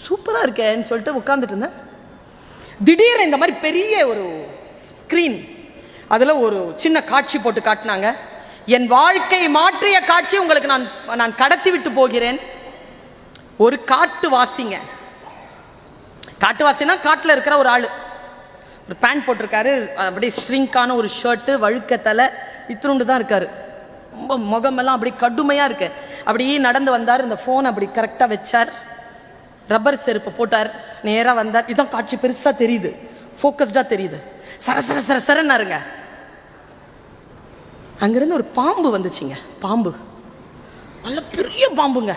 சூப்பராக இருக்கேன்னு சொல்லிட்டு உட்காந்துட்டு இருந்தேன். திடீர்னு இந்த மாதிரி பெரிய ஒரு ஸ்க்ரீன், அதில் ஒரு சின்ன காட்சி போட்டு காட்டினாங்க. என் வாழ்க்கையை மாற்றிய காட்சி உங்களுக்கு நான் கடத்தி விட்டு போகிறேன். ஒரு காட்டுவாசிங்க, காட்டுவாசினா காட்டில் இருக்கிற ஒரு ஆளு, ஒரு பேண்ட் போட்டிருக்காரு, அப்படியே ஸ்ட்ரிங்கான ஒரு ஷர்ட்டு, வழுக்க தலை, இத்தினுண்டு தான் இருக்காரு, ரொம்ப முகமெல்லாம் அப்படி கடுமையா இருக்கு. அப்படியே நடந்து வந்தார், இந்த போன் அப்படி கரெக்டா வச்சார், ரப்பர் செருப்பு போட்டார், நேரா வந்தார். இதான் காட்சி, பெருசா தெரியுது, ஃபோக்கஸ்டா தெரியுது. சர சர சர சரன்னாருங்க. அங்கிருந்து ஒரு பாம்பு வந்துச்சுங்க. பாம்பு நல்ல பெரிய பாம்புங்க,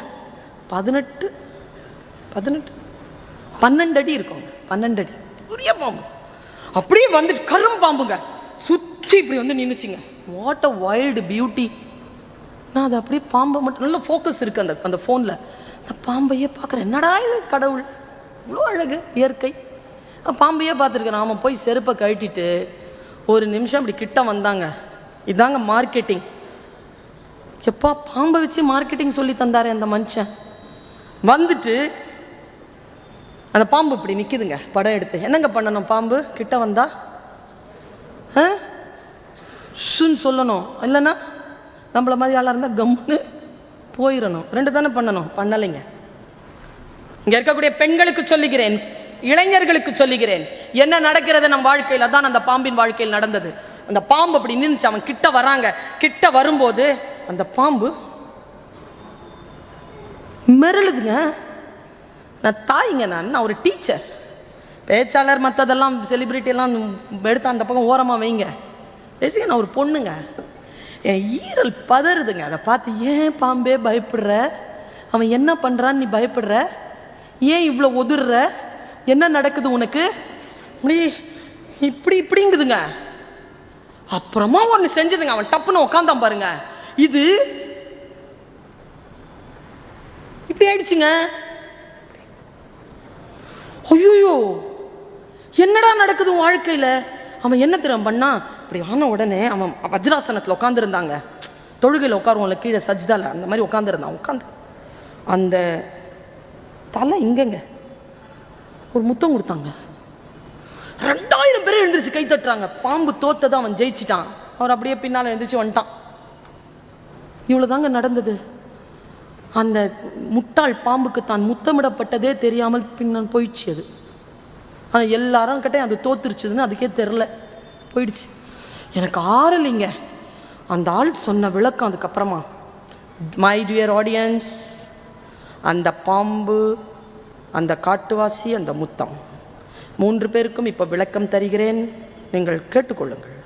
12 அடி இருக்கும், 12 அடி பெரிய பாம்பு. அப்படியே வந்துட்டு கரும்பாம்புங்க சுற்றி இப்படி வந்து நின்றுச்சிங்க. What a wild beauty. நான் அதை அப்படியே பாம்பை மட்டும் நல்ல ஃபோக்கஸ் இருக்குது அந்த ஃபோனில். அந்த பாம்பையே பார்க்குறேன். என்னடா இது கடவுள், இவ்வளோ அழகு இயற்கை. பாம்பையே பார்த்துருக்கேன். நாம போய் செருப்பை கழட்டிட்டு ஒரு நிமிஷம் அப்படி கிட்ட வந்தாங்க. இதாங்க மார்க்கெட்டிங். எப்பா பாம்பை வச்சு மார்க்கெட்டிங் சொல்லி தந்தாரு அந்த மனுஷன். வந்துட்டு அந்த பாம்பு இப்படி நிற்குதுங்க படம் எடுத்து. என்னங்க பண்ணணும்? பாம்பு கிட்ட வந்தா சுன்னு சொல்லணும், இல்லைன்னா நம்மள மாதிரி ஆளாக இருந்தால் கம்முன்னு போயிடணும். ரெண்டு தானே பண்ணணும், பண்ணலைங்க. இங்கே இருக்கக்கூடிய பெண்களுக்கு சொல்லுகிறேன், இளைஞர்களுக்கு சொல்லுகிறேன், என்ன நடக்கிறது நம் வாழ்க்கையில் அதான் அந்த பாம்பின் வாழ்க்கையில் நடந்தது. அந்த பாம்பு அப்படி நின்றுச்சு. அவன் கிட்ட வராங்க. கிட்ட வரும்போது அந்த பாம்பு மிரளுதுங்க. நான் தாய்ங்க, நான் ஒரு டீச்சர், பேச்சாளர், மற்றதெல்லாம் செலிபிரிட்டி எல்லாம் எடுத்து அந்த பக்கம் ஓரமாக வைங்க. பேசிக்க, நான் ஒரு பொண்ணுங்க. என் ஈரல் பதறுதுங்க அதை பார்த்து. ஏன் பாம்பே பயப்படுற? அவன் என்ன பண்ணுறான்னு நீ பயப்படுற? ஏன் இவ்வளோ ஒதுர்ற? என்ன நடக்குது உனக்கு? இப்படி இப்படிங்குதுங்க. அப்புறமா ஒன்று செஞ்சதுங்க. அவன் டப்புன்னு உட்காந்தான் பாருங்க. இது இப்படி ஆயிடுச்சுங்க. ஐயோ என்னடா நடக்குது வாழ்க்கையில்? அவன் என்ன தெரியும் பண்ணா? அப்படி ஆன உடனே அவன் வஜ்ராசனத்தில் உட்காந்துருந்தாங்க. தொழுகையில் உட்காருவோம்ல கீழே சஜ்தால, அந்த மாதிரி உட்காந்துருந்தான். உட்காந்து அந்த தலை இங்கங்க ஒரு முத்தம் கொடுத்தாங்க. 2000 பேர் எழுந்திரிச்சு கை தட்டுறாங்க. பாம்பு தோத்ததை அவன் ஜெயிச்சிட்டான். அவர் அப்படியே பின்னால் எழுந்திரிச்சு வந்துட்டான். இவ்வளோதாங்க நடந்தது. அந்த முட்டாள் பாம்புக்கு தான் முத்தமிடப்பட்டதே தெரியாமல் பின்னால் போயிடுச்சு அது. ஆனால் எல்லாரும் கிட்டே அது தோத்துருச்சுதுன்னு அதுக்கே தெரில, போயிடுச்சு. எனக்கு ஆறலைங்க அந்த ஆள் சொன்ன விளக்கம். அதுக்கப்புறமா, மை டியர் ஆடியன்ஸ், அந்த பாம்பு, அந்த காட்டுவாசி, அந்த முத்தம், 3 பேருக்கும் இப்போ விளக்கம் தருகிறேன், நீங்கள் கேட்டுக்கொள்ளுங்கள்.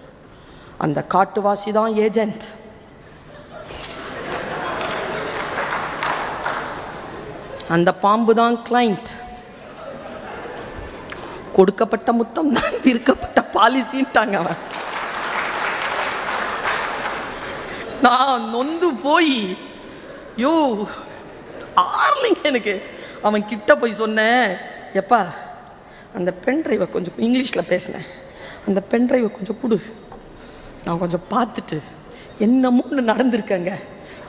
அந்த காட்டுவாசி தான் ஏஜென்ட். அந்த பாம்பு தான் கிளைண்ட். கொடுக்கப்பட்ட முத்தம் தான் விற்கப்பட்ட பாலிசின்ட்டாங்க அவன். நான் நொந்து போய் ஆர்லிங்க எனக்கு. அவன் கிட்ட போய் சொன்னேன், எப்பா அந்த பென் டிரைவை கொஞ்சம், இங்கிலீஷில் பேசினேன், அந்த பென் டிரைவை கொஞ்சம் கொடு, நான் கொஞ்சம் பார்த்துட்டு என்னமோன்னு நடந்திருக்கேங்க,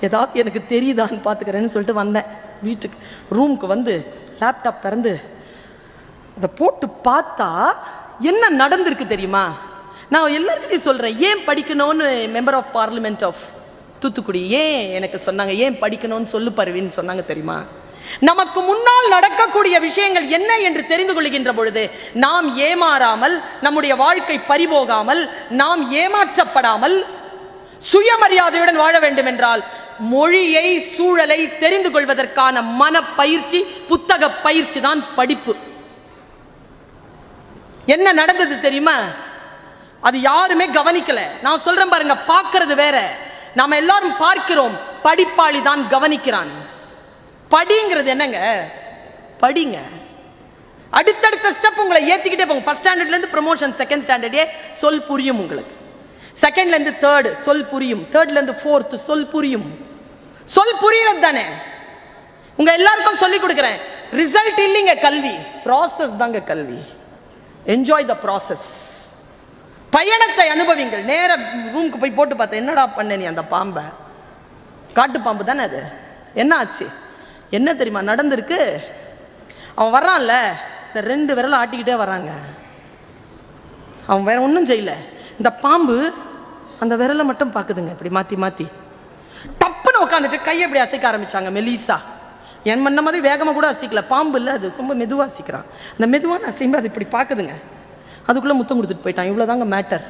ஏதாவது எனக்கு தெரியுதான்னு பார்த்துக்கிறேன்னு சொல்லிட்டு வந்தேன். வீட்டுக்கு ரூமுக்கு வந்து லேப்டாப் திறந்து அதை போட்டு பார்த்தா என்ன நடந்திருக்கு தெரியுமா? நான் எல்லாருக்கிட்டையும் சொல்கிறேன், ஏன் படிக்கணும்னு member of parliament of Thoothukudi ஏன் எனக்கு சொன்னாங்க, ஏன் படிக்கணும்னு சொல்லு பருவின்னு சொன்னாங்க தெரியுமா? நமக்கு முன்னால் நடக்கக்கூடிய விஷயங்கள் என்ன என்று தெரிந்து கொள்கின்ற பொழுது நாம் ஏமாறாமல், நம்முடைய வாழ்க்கை பறிபோகாமல், நாம் ஏமாற்றப்படாமல் சுயமரியாதையுடன் வாழ வேண்டும் என்றால் மொழியை, சூழலை தெரிந்து கொள்வதற்கான மன பயிற்சி, புத்தக பயிற்சி தான் படிப்பு. என்ன நடந்தது தெரியுமா? அது யாருமே கவனிக்கல. நான் சொல்றேன் பாருங்க, பார்க்கிறது வேற, நாம எல்லாரும் பார்க்கிறோம், படிப்பாளி தான் கவனிக்கிறான். படிங்கிறது என்னங்க? படிங்க, அடுத்தடுத்த ஸ்டெப் உங்களை ஏத்திக்கிட்டே போங்க. ஃபர்ஸ்ட் ஸ்டாண்டர்ட்ல இருந்து ப்ரமோஷன், செகண்ட் ஸ்டாண்டர்டே சொல் புரியும் உங்களுக்கு, செகண்ட்ல இருந்து தேர்ட் சொல் புரியும், தேர்ட்ல இருந்து ஃபோர்த் சொல் புரியும். சொல் புரியறது தானே உங்க எல்லாருக்கும் சொல்லி கொடுக்கிறேன். ரிசல்ட் இல்லைங்க கல்வி, ப்ராசஸ் தாங்க கல்வி. Enjoy the process. பயணத்தை அனுபவிங்கள். நேர ரூமுக்கு போய் போட்டு பார்த்தேன், என்னடா பண்ண நீ? அந்த பாம்பை, காட்டு பாம்பு தானே அது. என்ன ஆச்சு? என்ன தெரியுமா நடந்திருக்கு? அவன் வர்றான்ல, இந்த 2 விரலை ஆட்டிக்கிட்டே வராங்க. அவன் வேற ஒன்றும் செய்யல. இந்த பாம்பு அந்த விரலை மட்டும் பார்க்குதுங்க, இப்படி மாற்றி மாற்றி. டப்புன்னு உட்காந்துட்டு கையை இப்படி அசைக்க ஆரம்பிச்சாங்க மெலிசா. என் மன்ன மாதிரி வேகமாக கூட அசைக்கல, பாம்பு இல்லை அது, ரொம்ப மெதுவாக அசைக்கிறான். அந்த மெதுவான அசைம்பு அது இப்படி பார்க்குதுங்க. அதுக்குள்ளே முத்தம் கொடுத்துட்டு போயிட்டான். இவ்வளோதாங்க மேட்டர்.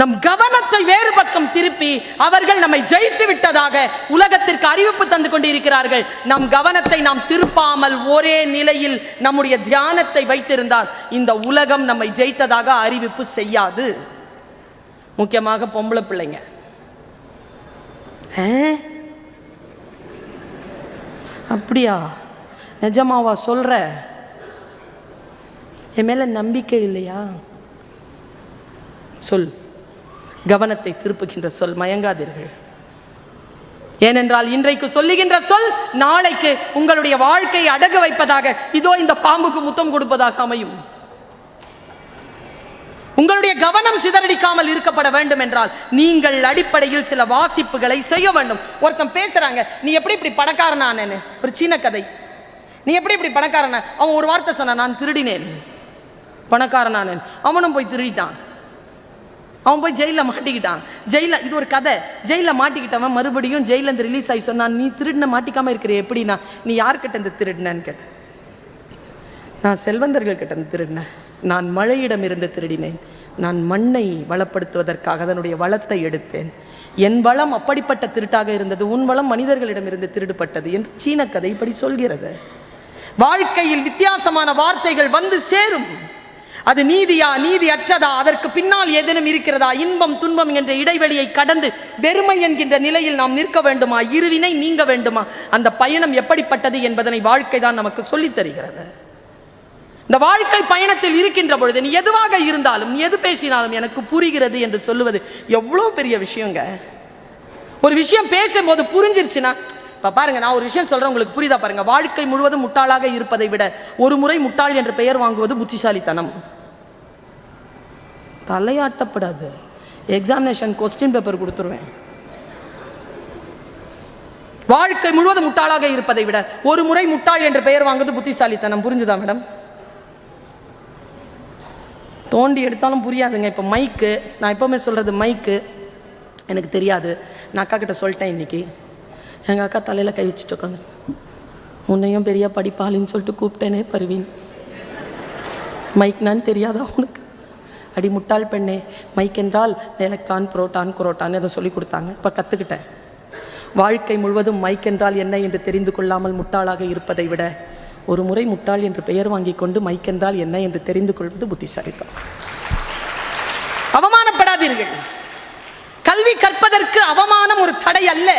நம் கவனத்தை வேறு பக்கம் திருப்பி அவர்கள் நம்மை ஜெயித்து விட்டதாக உலகத்திற்கு அறிவிப்பு தந்து கொண்டிருக்கிறார்கள். நம் கவனத்தை நாம் திருப்பாமல் ஒரே நிலையில் நம்முடைய தியானத்தை வைத்திருந்தால் இந்த உலகம் நம்மை ஜெயித்ததாக அறிவிப்பு செய்யாது. முக்கியமாக பொம்பளை பிள்ளைங்க. அப்படியா? நிஜமாவா சொல்ற? என் மேல நம்பிக்கை இல்லையா? சொல், கவனத்தை திருப்புகின்ற சொல், மயங்காதீர்கள். ஏனென்றால் இன்றைக்கு சொல்லுகின்ற சொல் நாளைக்கு உங்களுடைய வாழ்க்கையை அடகு வைப்பதாக, இதோ இந்த பாம்புக்கு முத்தம் கொடுப்பதாக அமையும். உங்களுடைய கவனம் சிதறடிக்காமல் இருக்கப்பட வேண்டும் என்றால் நீங்கள் அடிப்படையில் சில வாசிப்புகளை செய்ய வேண்டும். ஒருத்தன் பேசுறாங்க, நீ எப்படி இப்படி பணக்காரனானேன்னு, ஒரு சீன கதை. நீ எப்படி இப்படி பணக்காரன? அவன் ஒரு வார்த்தை சொன்னான், நான் திருடினேன், பணக்காரனானேன். அவனும் போய் திருடிட்டான், அவன் போய் ஜெயில மாட்டிக்கிட்டான். ஜெயில, இது ஒரு கதை. ஜெயில மாட்டிக்கிட்டவன் மறுபடியும் ஜெயில இருந்து ரிலீஸ் ஆகி சொன்னான், நீ திருடின மாட்டிக்காம இருக்கிற எப்படின்னா, நீ யார்கிட்ட இருந்து திருடினன்னு கேட்ட. நான் செல்வந்தர்கள் கிட்ட இருந்து திருடினேன், நான் மழையிடம் இருந்து திருடினேன், நான் மண்ணை வளப்படுத்துவதற்காக அதனுடைய வளத்தை எடுத்தேன், என் வளம் அப்படிப்பட்ட திருட்டாக இருந்தது, உன் வளம் மனிதர்களிடம் இருந்து திருடுபட்டது என்று சீன கதை இப்படி சொல்கிறது. வாழ்க்கையில் வித்தியாசமான வார்த்தைகள் வந்து சேரும். அது நீதியா, நீதி அற்றதா, அதற்கு பின்னால் ஏதேனும் இருக்கிறதா, இன்பம் துன்பம் என்ற இடைவெளியை கடந்து வெறுமை என்கின்ற நிலையில் நாம் நிற்க வேண்டுமா, இருவினை நீங்க வேண்டுமா, அந்த பயணம் எப்படிப்பட்டது என்பதனை வாழ்க்கை தான் நமக்கு சொல்லித் தருகிறது. இந்த வாழ்க்கை பயணத்தில் இருக்கின்ற பொழுது நீ எதுவாக இருந்தாலும், நீ எது பேசினாலும் எனக்கு புரிகிறது என்று சொல்லுவது எவ்வளவு பெரிய விஷயங்க. ஒரு விஷயம் பேசும்போது புரிஞ்சிருச்சுன்னா, இப்ப பாருங்க, நான் ஒரு விஷயம் சொல்றேன், உங்களுக்கு புரியுதா பாருங்க. வாழ்க்கை முழுவதும் முட்டாளாக இருப்பதை விட ஒரு முறை முட்டாள் என்ற பெயர் வாங்குவது புத்திசாலித்தனம். தலையாட்டப்படாது. எக்ஸாமினேஷன் கொஸ்டின் பேப்பர் கொடுத்துருவேன். வாழ்க்கை முழுவதும் முட்டாளாக இருப்பதை விட ஒரு முறை முட்டாள் என்ற பெயர் வாங்குவது புத்திசாலித்தனம். புரிஞ்சுதா மேடம்? தோண்டி எடுத்தாலும் புரியாதுங்க. இப்போ மைக்கு, நான் எப்பவுமே சொல்றது மைக்கு எனக்கு தெரியாது. நான் அக்கா கிட்ட சொல்லிட்டேன் இன்னைக்கு. எங்கள் அக்கா தலையில் கை வச்சுட்டு உட்காந்து, உன்னையும் பெரிய படிப்பாளின்னு சொல்லிட்டு கூப்பிட்டேனே பருவீன், மைக்னான்னு தெரியாதா உனக்கு? அடி முட்டாள் பெண்ணே, மைக் என்றால் எலக்ட்ரான், புரோட்டான், குரோட்டான் அதை சொல்லி கொடுத்தாங்க. இப்போ கற்றுக்கிட்டேன். வாழ்க்கை முழுவதும் மைக் என்றால் என்ன என்று தெரிந்து கொள்ளாமல் முட்டாளாக இருப்பதை விட ஒரு முறை முட்டாள் என்று பெயர் வாங்கி கொண்டு மைக் என்றால் என்ன என்று தெரிந்து கொள்வது புத்திசாலித்தனம். அவமானப்படாதீர்கள். கல்வி கற்பதற்கு அவமானம் ஒரு தடை அல்ல.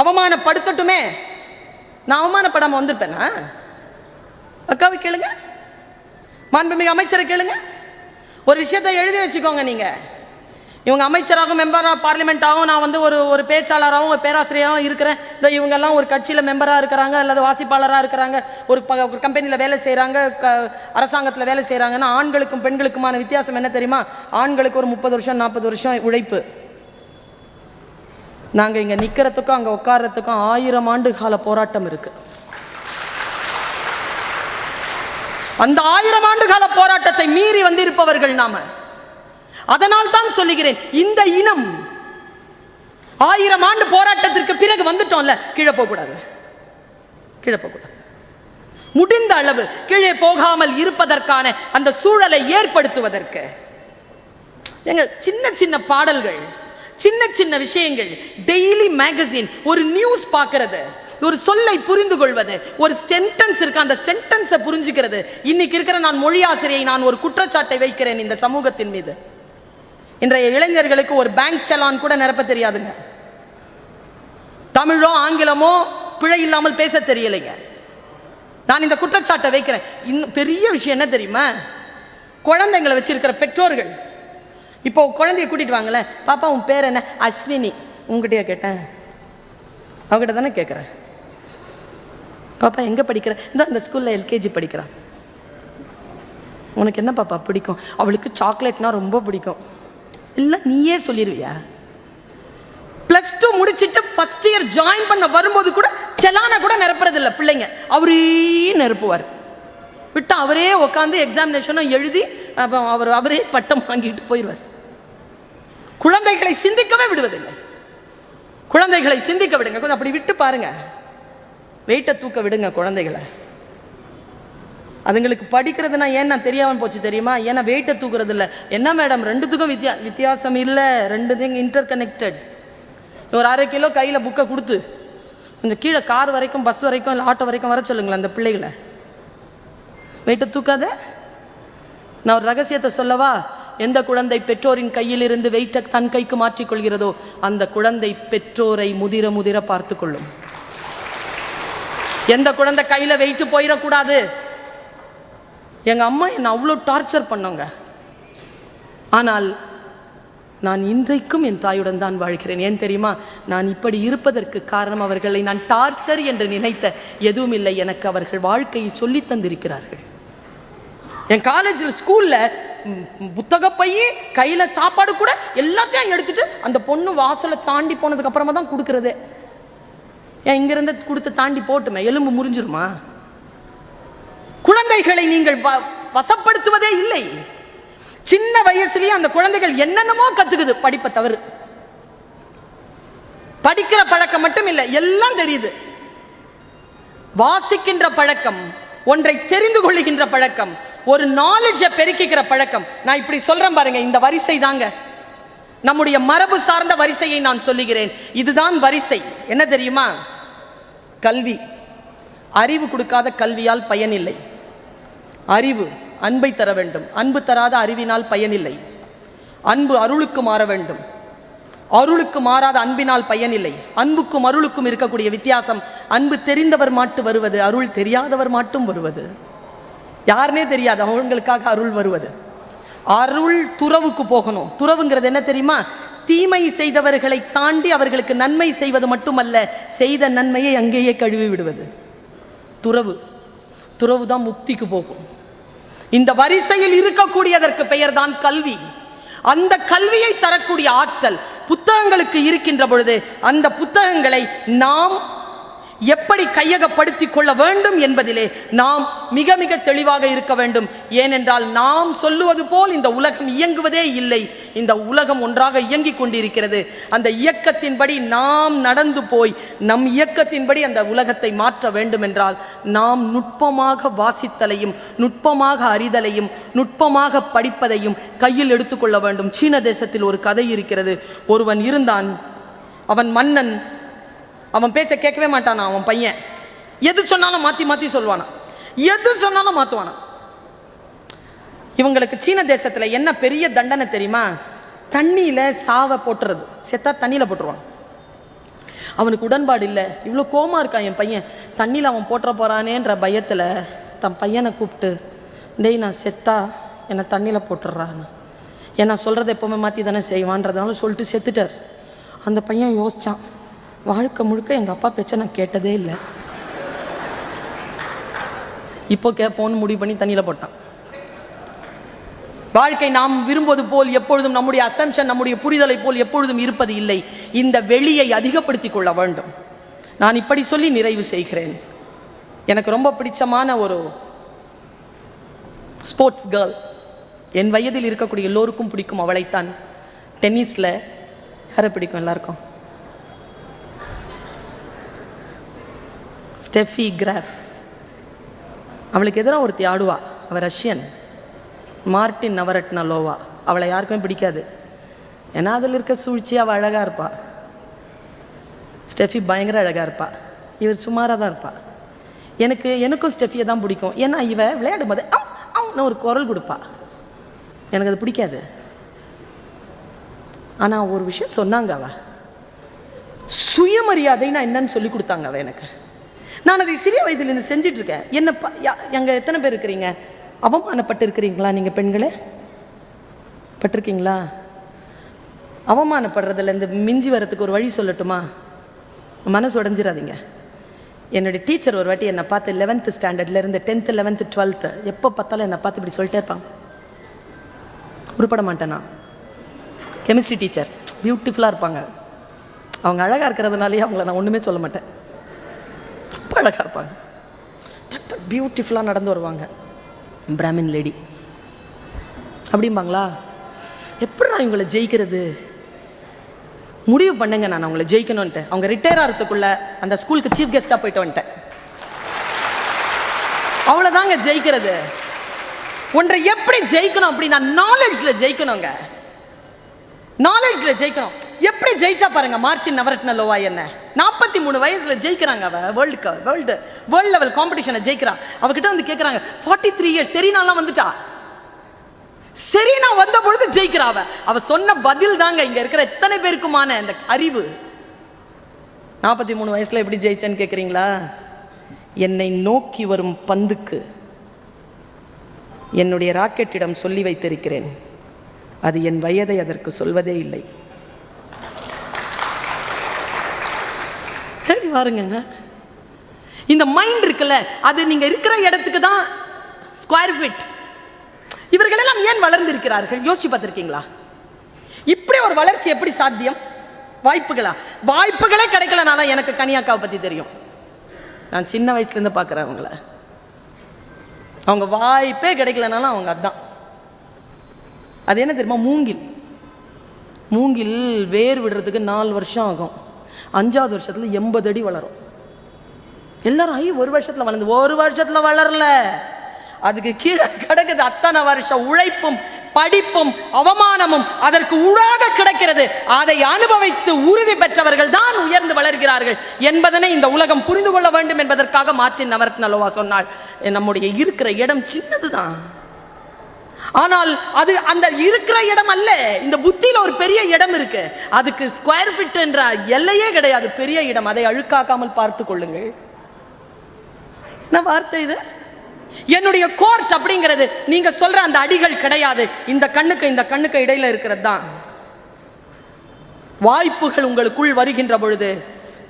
அவமானப்படுத்தட்டுமே, நான் அவமானப்படாம வந்திருப்பேனா? அக்காவை கேளுங்க, மாண்புமிகு அமைச்சரை கேளுங்க. ஒரு விஷயத்தை எழுதி வச்சுக்கோங்க. நீங்க இவங்க அமைச்சராகவும் மெம்பர் ஆஃப் பார்லிமெண்ட் ஆகும், நான் வந்து ஒரு பேச்சாளராகவும் ஒரு பேராசிரியராகவும் இருக்கிறேன். இந்த இவங்கெல்லாம் ஒரு கட்சியில் மெம்பராக இருக்கிறாங்க அல்லது வாசிப்பாளராக இருக்கிறாங்க, ஒரு கம்பெனியில் வேலை செய்கிறாங்க, அரசாங்கத்தில் வேலை செய்கிறாங்கன்னா ஆண்களுக்கும் பெண்களுக்குமான வித்தியாசம் என்ன தெரியுமா? ஆண்களுக்கு ஒரு 30 வருஷம் 40 வருஷம் உழைப்பு. நாங்கள் இங்கே நிற்கிறதுக்கும் அங்கே உட்கார்றதுக்கும் 1000 ஆண்டு கால போராட்டம் இருக்கு. அந்த 1000 ஆண்டு கால போராட்டத்தை மீறி வந்திருப்பவர்கள் நாம. அதனால் தான் சொல்லுகிறேன், இந்த இனம் 1000 ஆண்டு போராட்டத்திற்கு பிறகு வந்துட்டோம்ல, கீழே போகக்கூடாது. கீழே போகக்கூடாது. முடிந்த அளவு கீழே போகாமல் இருப்பதற்கான அந்த சூழலை ஏற்படுத்துவதற்கு எங்க சின்ன சின்ன பாடல்கள், சின்ன சின்ன விஷயங்கள், டெய்லி மேகசின், ஒரு நியூஸ் பார்க்கிறது, ஒரு சொல்லை புரிந்து கொள்வது, ஒரு சென்டென்ஸ் இருக்கு, அந்த சென்டென்ஸை புரிஞ்சுக்கிறது. இன்னைக்கு இருக்கிற நான் மொழி ஆசிரியை, நான் ஒரு குற்றச்சாட்டை வைக்கிறேன் இந்த சமூகத்தின் மீது. இன்றைய இளைஞர்களுக்கு ஒரு பேங்க் செலான் கூட நிரப்ப தெரியாதுங்க. தமிழோ ஆங்கிலமோ பிழை இல்லாமல் பேச தெரியலைங்க. நான் இந்த குற்றச்சாட்டை வைக்கிறேன். இன்னும் பெரிய விஷயம் என்ன தெரியுமா? குழந்தைங்களை வச்சிருக்கிற பெற்றோர்கள், இப்போ குழந்தைய கூட்டிட்டு வாங்கல, பாப்பா உன் பேர் என்ன? அஸ்வினி. உங்ககிட்டயா கேட்டேன்? அவகிட்ட தானே கேட்குறேன். பாப்பா எங்க படிக்கிற? இந்த ஸ்கூல்ல எல்கேஜி படிக்கிறான். உனக்கு என்ன பாப்பா பிடிக்கும்? அவளுக்கு சாக்லேட்னா ரொம்ப பிடிக்கும். இல்லை நீயே சொல்லிடுவியா? +2 முடிச்சுட்டு ஃபர்ஸ்ட் இயர் ஜாயின் பண்ண வரும்போது கூட செலான கூட நிரப்புறது இல்லை பிள்ளைங்க. அவரே நிரப்புவார். விட்டு அவரே உட்காந்து எக்ஸாமினேஷனும் எழுதி அவரே பட்டம் வாங்கிட்டு போயிடுவார். குழந்தைகளை சிந்திக்கவே விடுவதில்லை. குழந்தைகளை சிந்திக்க விடுங்க. கொஞ்சம் அப்படி விட்டு பாருங்க. வெயிட்டை தூக்க விடுங்க குழந்தைகளை. அதுங்களுக்கு படிக்கிறதுனா ஏன்னா தெரியாமல் போச்சு தெரியுமா? ஏன்னா வெயிட்டை தூக்குறது இல்லை. என்ன மேடம் ரெண்டுத்துக்கும் வித்தியாசம் இல்லை, ரெண்டுத்தையும் இன்டர் கனெக்டட். ஒரு 1/2 கிலோ கையில் புக்கை கொடுத்து கொஞ்சம் கீழே கார் வரைக்கும், பஸ் வரைக்கும், இல்லை ஆட்டோ வரைக்கும் வர சொல்லுங்களேன் அந்த பிள்ளைகளை. வெயிட்டை தூக்காத. நான் ஒரு ரகசியத்தை சொல்லவா? எந்த குழந்தை பெற்றோரின் கையில் இருந்து வெயிட்டை தன் கைக்கு மாற்றிக்கொள்கிறதோ அந்த குழந்தை பெற்றோரை முதிர முதிர பார்த்து கொள்ளும். எந்த குழந்தை கையில் வெயிட்டு போயிடக்கூடாது. எங்க அம்மா என்னை அவ்வளோ டார்ச்சர் பண்ணாங்க. ஆனால் நான் இன்றைக்கும் என் தாயுடன் தான் வாழ்கிறேன். ஏன் தெரியுமா? நான் இப்படி இருப்பதற்கு காரணம் அவர்களை நான் டார்ச்சர் என்று நினைத்த எதுவும் இல்லை, எனக்கு அவர்கள் வாழ்க்கையை சொல்லி தந்திருக்கிறார்கள். என் காலேஜில் ஸ்கூல்ல புத்தக பைய கையில சாப்பாடு கூட எல்லாத்தையும் எடுத்துட்டு அந்த பொண்ணு வாசலை தாண்டி போனதுக்கு அப்புறமா தான் கொடுக்கறதே. ஏன் இங்கிருந்து கொடுத்து தாண்டி போட்டுமே, எலும்பு முறிஞ்சிருமா? குழந்தைகளை நீங்கள் வசப்படுத்துவதே இல்லை. சின்ன வயசுலயே அந்த குழந்தைகள் என்னென்னமோ கத்துக்குது, படிப்பை தவறு. படிக்கிற பழக்கம் மட்டும் இல்லை, எல்லாம் தெரியுது. வாசிக்கின்ற பழக்கம், ஒன்றை தெரிந்து கொள்ளுகின்ற பழக்கம், ஒரு நாலேஜை பெருக்கிக்கிற பழக்கம். நான் இப்படி சொல்றேன் பாருங்க, இந்த வரிசை தாங்க நம்முடைய மரபு சார்ந்த வரிசையை நான் சொல்லுகிறேன். இதுதான் வரிசை. என்ன தெரியுமா? கல்வி. அறிவு கொடுக்காத கல்வியால் பயனில்லை. அறிவு அன்பை தர வேண்டும், அன்பு தராத அறிவினால் பயனில்லை. அன்பு அருளுக்கு மாற வேண்டும், அருளுக்கு மாறாத அன்பினால் பயனில்லை. அன்புக்கும் அருளுக்கும் இருக்கக்கூடிய வித்தியாசம், அன்பு தெரிந்தவர் மட்டும் வருவது, அருள் தெரியாதவர் மட்டும் வருவது. யாருனே தெரியாது அவங்களுக்காக அருள் வருவது. அருள் துறவுக்கு போகணும். துறவுங்கிறது என்ன தெரியுமா? தீமை செய்தவர்களை தாண்டி அவர்களுக்கு நன்மை செய்வது மட்டுமல்ல, செய்த நன்மையை அங்கேயே கழுவி விடுவது துறவு. துறவு தான் முக்திக்கு போகும். இந்த வரிசையில் இருக்கக்கூடியதற்கு பெயர் தான் கல்வி. அந்த கல்வியை தரக்கூடிய ஆற்றல் புத்தகங்களுக்கு இருக்கின்ற பொழுது அந்த புத்தகங்களை நாம் எப்படி கையகப்படுத்திக் கொள்ள வேண்டும் என்பதிலே நாம் மிக மிக தெளிவாக இருக்க வேண்டும். ஏனென்றால் நாம் சொல்லுவது போல் இந்த உலகம் இயங்குவதே இல்லை. இந்த உலகம் ஒன்றாக இயங்கிக் கொண்டிருக்கிறது. அந்த இயக்கத்தின்படி நாம் நடந்து போய் நம் இயக்கத்தின்படி அந்த உலகத்தை மாற்ற வேண்டும் என்றால் நாம் நுட்பமாக வாசித்தலையும் நுட்பமாக அறிதலையும் நுட்பமாக படிப்பதையும் கையில் எடுத்துக்கொள்ள வேண்டும். சீன தேசத்தில் ஒரு கதை இருக்கிறது. ஒருவன் இருந்தான், அவன் மன்னன். அவன் பேச்சை கேட்கவே மாட்டானா. அவன் பையன் எது சொன்னாலும் மாற்றி மாற்றி சொல்வானா, எது சொன்னாலும் மாற்றுவானா. இவங்களுக்கு சீன தேசத்தில் என்ன பெரிய தண்டனை தெரியுமா? தண்ணியில் சாவை போட்டுறது. செத்தா தண்ணியில் போட்டுருவான். அவனுக்கு உடன்பாடு இல்லை. இவ்வளோ கோமா இருக்கான் என் பையன், தண்ணியில் அவன் போட்டுற போகிறானேன்ற பயத்தில் தன் பையனை கூப்பிட்டு, டேய் நான் செத்தா என்னை தண்ணியில் போட்டுடுறான்னு. ஏன்னா சொல்கிறத எப்போவுமே மாற்றி தானே செய்வான்றதுனால சொல்லிட்டு செத்துட்டார். அந்த பையன் யோசித்தான், வாழ்க்கை முழுக்க எங்கள் அப்பா பேச்சை நான் கேட்டதே இல்லை, இப்போ கேட்போன்னு முடிவு பண்ணி தண்ணியில் போட்டான். வாழ்க்கை நாம் விரும்புவது போல் எப்பொழுதும், நம்முடைய அசம்ஷன் நம்முடைய புரிதலை போல் எப்பொழுதும் இருப்பது இல்லை. இந்த வெளியை அதிகப்படுத்திக் கொள்ள வேண்டும். நான் இப்படி சொல்லி நிறைவு செய்கிறேன். எனக்கு ரொம்ப பிடிச்சமான ஒரு ஸ்போர்ட்ஸ் கேர்ள், என் வயதில் இருக்கக்கூடிய எல்லோருக்கும் பிடிக்கும். அவளைத்தான். டென்னிஸில் யாரை பிடிக்கும் எல்லாருக்கும்? Steffi graph. அவளுக்கு எதிராக ஒருத்தி ஆடுவா. அவள் ரஷ்யன், மார்டின் நவரட்னலோவா. அவளை யாருக்குமே பிடிக்காது. ஏன்னா அதில் இருக்க சூழ்ச்சி. அவள் அழகாக இருப்பா. ஸ்டெஃபி பயங்கர அழகாக இருப்பா. இவர் சுமாராக தான் இருப்பா. எனக்கும் ஸ்டெஃபியை தான் பிடிக்கும். ஏன்னா இவ விளையாடும் போது அவன்னு ஒரு குரல் கொடுப்பா. எனக்கு அது பிடிக்காது. ஆனால் ஒரு விஷயம் சொன்னாங்க. அவள் சுயமரியாதை நான் என்னன்னு சொல்லி கொடுத்தாங்க. அவள் எனக்கு. நான் அதை சிறிய வயதிலிருந்து செஞ்சிட்டு இருக்கேன். என்ன எங்க எத்தனை பேர் இருக்கிறீங்க அவமானப்பட்டு இருக்கிறீங்களா? நீங்க பெண்களே பட்டிருக்கீங்களா? அவமானப்படுறதுல இருந்து மிஞ்சி வரதுக்கு ஒரு வழி சொல்லட்டுமா? மனசு உடைஞ்சிடாதீங்க. என்னுடைய டீச்சர் ஒரு வாட்டி என்னை பார்த்து 11th ஸ்டாண்டர்ட்ல இருந்து 10th 11th 12th எப்போ பார்த்தாலும் என்னை பார்த்து இப்படி சொல்லிட்டே இருப்பாங்க. உருப்பட மாட்டேனா. கெமிஸ்ட்ரி டீச்சர் பியூட்டிஃபுல்லாக இருப்பாங்க. அவங்க அழகாக இருக்கிறதுனாலேயே அவங்கள நான் ஒன்றுமே சொல்ல மாட்டேன். ரொம்ப அழகாக இருப்பாங்க, பியூட்டிஃபுல்லாக நடந்து வருவாங்க. பிராமின் லேடி அப்படிம்பாங்களா? எப்படி நான் இவங்களை ஜெயிக்கிறது? முடிவு பண்ணுங்க, நான் அவங்களை ஜெயிக்கணும்ன்ட்டு. அவங்க ரிட்டையர் ஆகிறதுக்குள்ள அந்த ஸ்கூலுக்கு சீஃப் கெஸ்டாக போயிட்டு வந்துட்டேன். அவ்வளோதாங்க ஜெயிக்கிறது. ஒன்றை எப்படி ஜெயிக்கணும் அப்படின்னா நாலேஜில் ஜெயிக்கணுங்க. நாலேஜில் ஜெயிக்கணும். எப்படி ஜெயிச்சா பாருங்க. மார்டின் நவரட்னலோவா என்ன 43 வயசுல ஜெயிக்கிறாங்க. அவ வேர்ல்டு லெவல் காம்படிஷனை ஜெயிக்கிறான். அவகிட்ட வந்து கேட்கறாங்க 43 இயர்ஸ் செரீனாலாம் வந்துட்டா. செரீனா வந்த பொழுது ஜெயிக்கிறா. அவ சொன்ன பதில் தாங்க இங்க இருக்கிற எத்தனை பேருக்குமான அந்த அறிவு. 43 வயசுல எப்படி ஜெயிச்சேன்னு கேட்குறீங்களா? என்னை நோக்கி வரும் பந்துக்கு என்னுடைய ராக்கெட்டிடம் சொல்லி வைத்திருக்கிறேன், அது என் வயதை அதற்கு சொல்வதே இல்லை. பாருங்க, இந்த மைண்ட் இருக்குல்ல, அது நீங்க இருக்கிற இடத்துக்கு தான் ஸ்கொயர் ஃபீட். இவர்கள் எல்லாம் ஏன் வளர்ந்திருக்கிறார்கள் யோசிச்சு பார்த்திருக்கீங்களா? இப்படி ஒரு வளர்ச்சி எப்படி சாத்தியம்? வாய்ப்புகளே கிடைக்கலனால எனக்கு கனியாக்காவை பத்தி தெரியும். நான் சின்ன வயசுல இருந்து பாக்குறேன் அவங்கள. அவங்க வாய்ப்பே கிடைக்கலனாலும் அவங்க அதான். அது என்ன தெரியுமா? மூங்கில் வேர் விடுறதுக்கு 4 வருஷம் ஆகும். 5வது வருஷத்துல 80 அடி வளரும். எல்லாரும் 1 வருஷத்துல வளர்ந்து, 1 வருஷத்துல வளரல, அதுக்கு கீழே கிடக்குது அத்தனை வருஷம் உழைப்பும் படிப்பும் அவமானமும் அதற்கு ஊடாக கிடைக்கிறது. அதை அனுபவித்து உறுதி பெற்றவர்கள் தான் உயர்ந்து வளர்கிறார்கள் என்பதனை இந்த உலகம் புரிந்து கொள்ள வேண்டும் என்பதற்காக மார்ட்டின் நவரத்ன லோவா சொன்னாள், நம்முடைய இருக்கிற இடம் சின்னதுதான், ஆனால் அது அந்த இருக்கிற இடம் அல்ல, இந்த புத்தியில ஒரு பெரிய இடம் இருக்கு. அதுக்கு ஸ்கொயர் ஃபீட் என்ற எல்லையே கிடையாது, பெரிய இடம். அதை அழுக்காக்காமல் பார்த்து கொள்ளுங்கள். என்ன வார்த்தை இது? என்னுடைய கோர்ட் அப்படிங்கிறது நீங்க சொல்ற அந்த அடிகள் கிடையாது, இந்த கண்ணுக்கு இடையில இருக்கிறது தான். வாய்ப்புகள் உங்களுக்குள் வருகின்ற பொழுது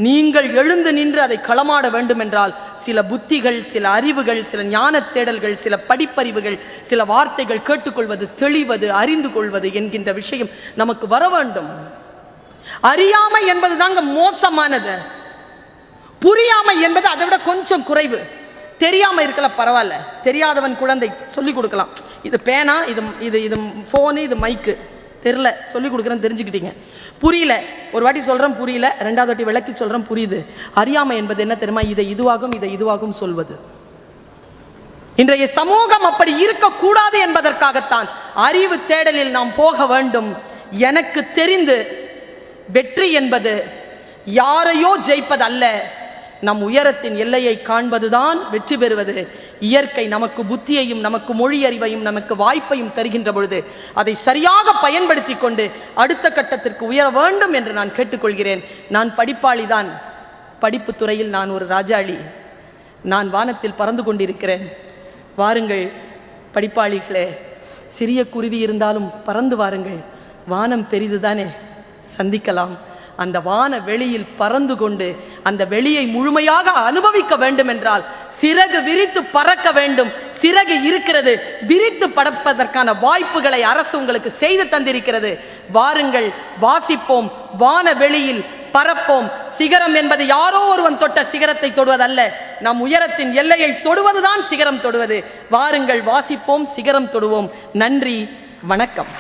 நீங்கள் எழுந்து நின்று அதை களமாட வேண்டும் என்றால் சில புத்திகள், சில அறிவுகள், சில ஞான தேடல்கள், சில படிப்பறிவுகள், சில வார்த்தைகள் கேட்டுக்கொள்வது, தெளிவது, அறிந்து கொள்வது என்கின்ற விஷயம் நமக்கு வர வேண்டும். அறியாமை என்பது தாங்க மோசமானது. புரியாமை என்பது அதை விட கொஞ்சம் குறைவு. தெரியாம இருக்கல பரவாயில்ல, தெரியாதவன் குழந்தை சொல்லிக் கொடுக்கலாம். இது பேனா, இது போனு, இது மைக்கு, தெரியல சொல்லிக் கொடுக்குறேன், தெரிஞ்சுக்கிட்டீங்க. புரியல ஒரு வாட்டி சொல்றேன் புரியல, 2வது வாட்டி விளக்கி சொல்றேன் புரியுது. அறியாமை என்பது என்ன தெரியுமா? இதை இதுவாகும் சொல்வது. இன்றைய சமூகம் அப்படி இருக்கக்கூடாது என்பதற்காகத்தான் அறிவு தேடலில் நாம் போக வேண்டும். எனக்கு தெரிந்து வெற்றி என்பது யாரையோ ஜெயிப்பது அல்ல, நம் உயரத்தின் எல்லையை காண்பதுதான் வெற்றி பெறுவது. இயற்கை நமக்கு புத்தியையும் நமக்கு மொழி அறிவையும் நமக்கு வாய்ப்பையும் தருகின்ற பொழுது அதை சரியாக பயன்படுத்தி கொண்டு அடுத்த கட்டத்திற்கு உயர வேண்டும் என்று நான் கேட்டுக்கொள்கிறேன். நான் படிப்பாளிதான், படிப்பு துறையில் நான் ஒரு ராஜாளி, நான் வானத்தில் பறந்து கொண்டிருக்கிறேன். வாருங்கள் படிப்பாளிகளே, சிறிய குருவி இருந்தாலும் பறந்து வாருங்கள், வானம் பெரிதுதானே, சந்திக்கலாம். அந்த வான வெளியில் பறந்து கொண்டு அந்த வெளியை முழுமையாக அனுபவிக்க வேண்டும் என்றால் சிறகு விரித்து பறக்க வேண்டும். சிறகு இருக்கிறது, விரித்து பறப்பதற்கான வாய்ப்புகளை அரசு உங்களுக்கு செய்து தந்திருக்கிறது. வாருங்கள், வாசிப்போம், வான வெளியில் பறப்போம். சிகரம் என்பது யாரோ ஒருவன் தொட்ட சிகரத்தை தொடுவதல்ல, நம் உயரத்தின் எல்லையை தொடுவதுதான் சிகரம் தொடுவது. வாருங்கள், வாசிப்போம், சிகரம் தொடுவோம். நன்றி, வணக்கம்.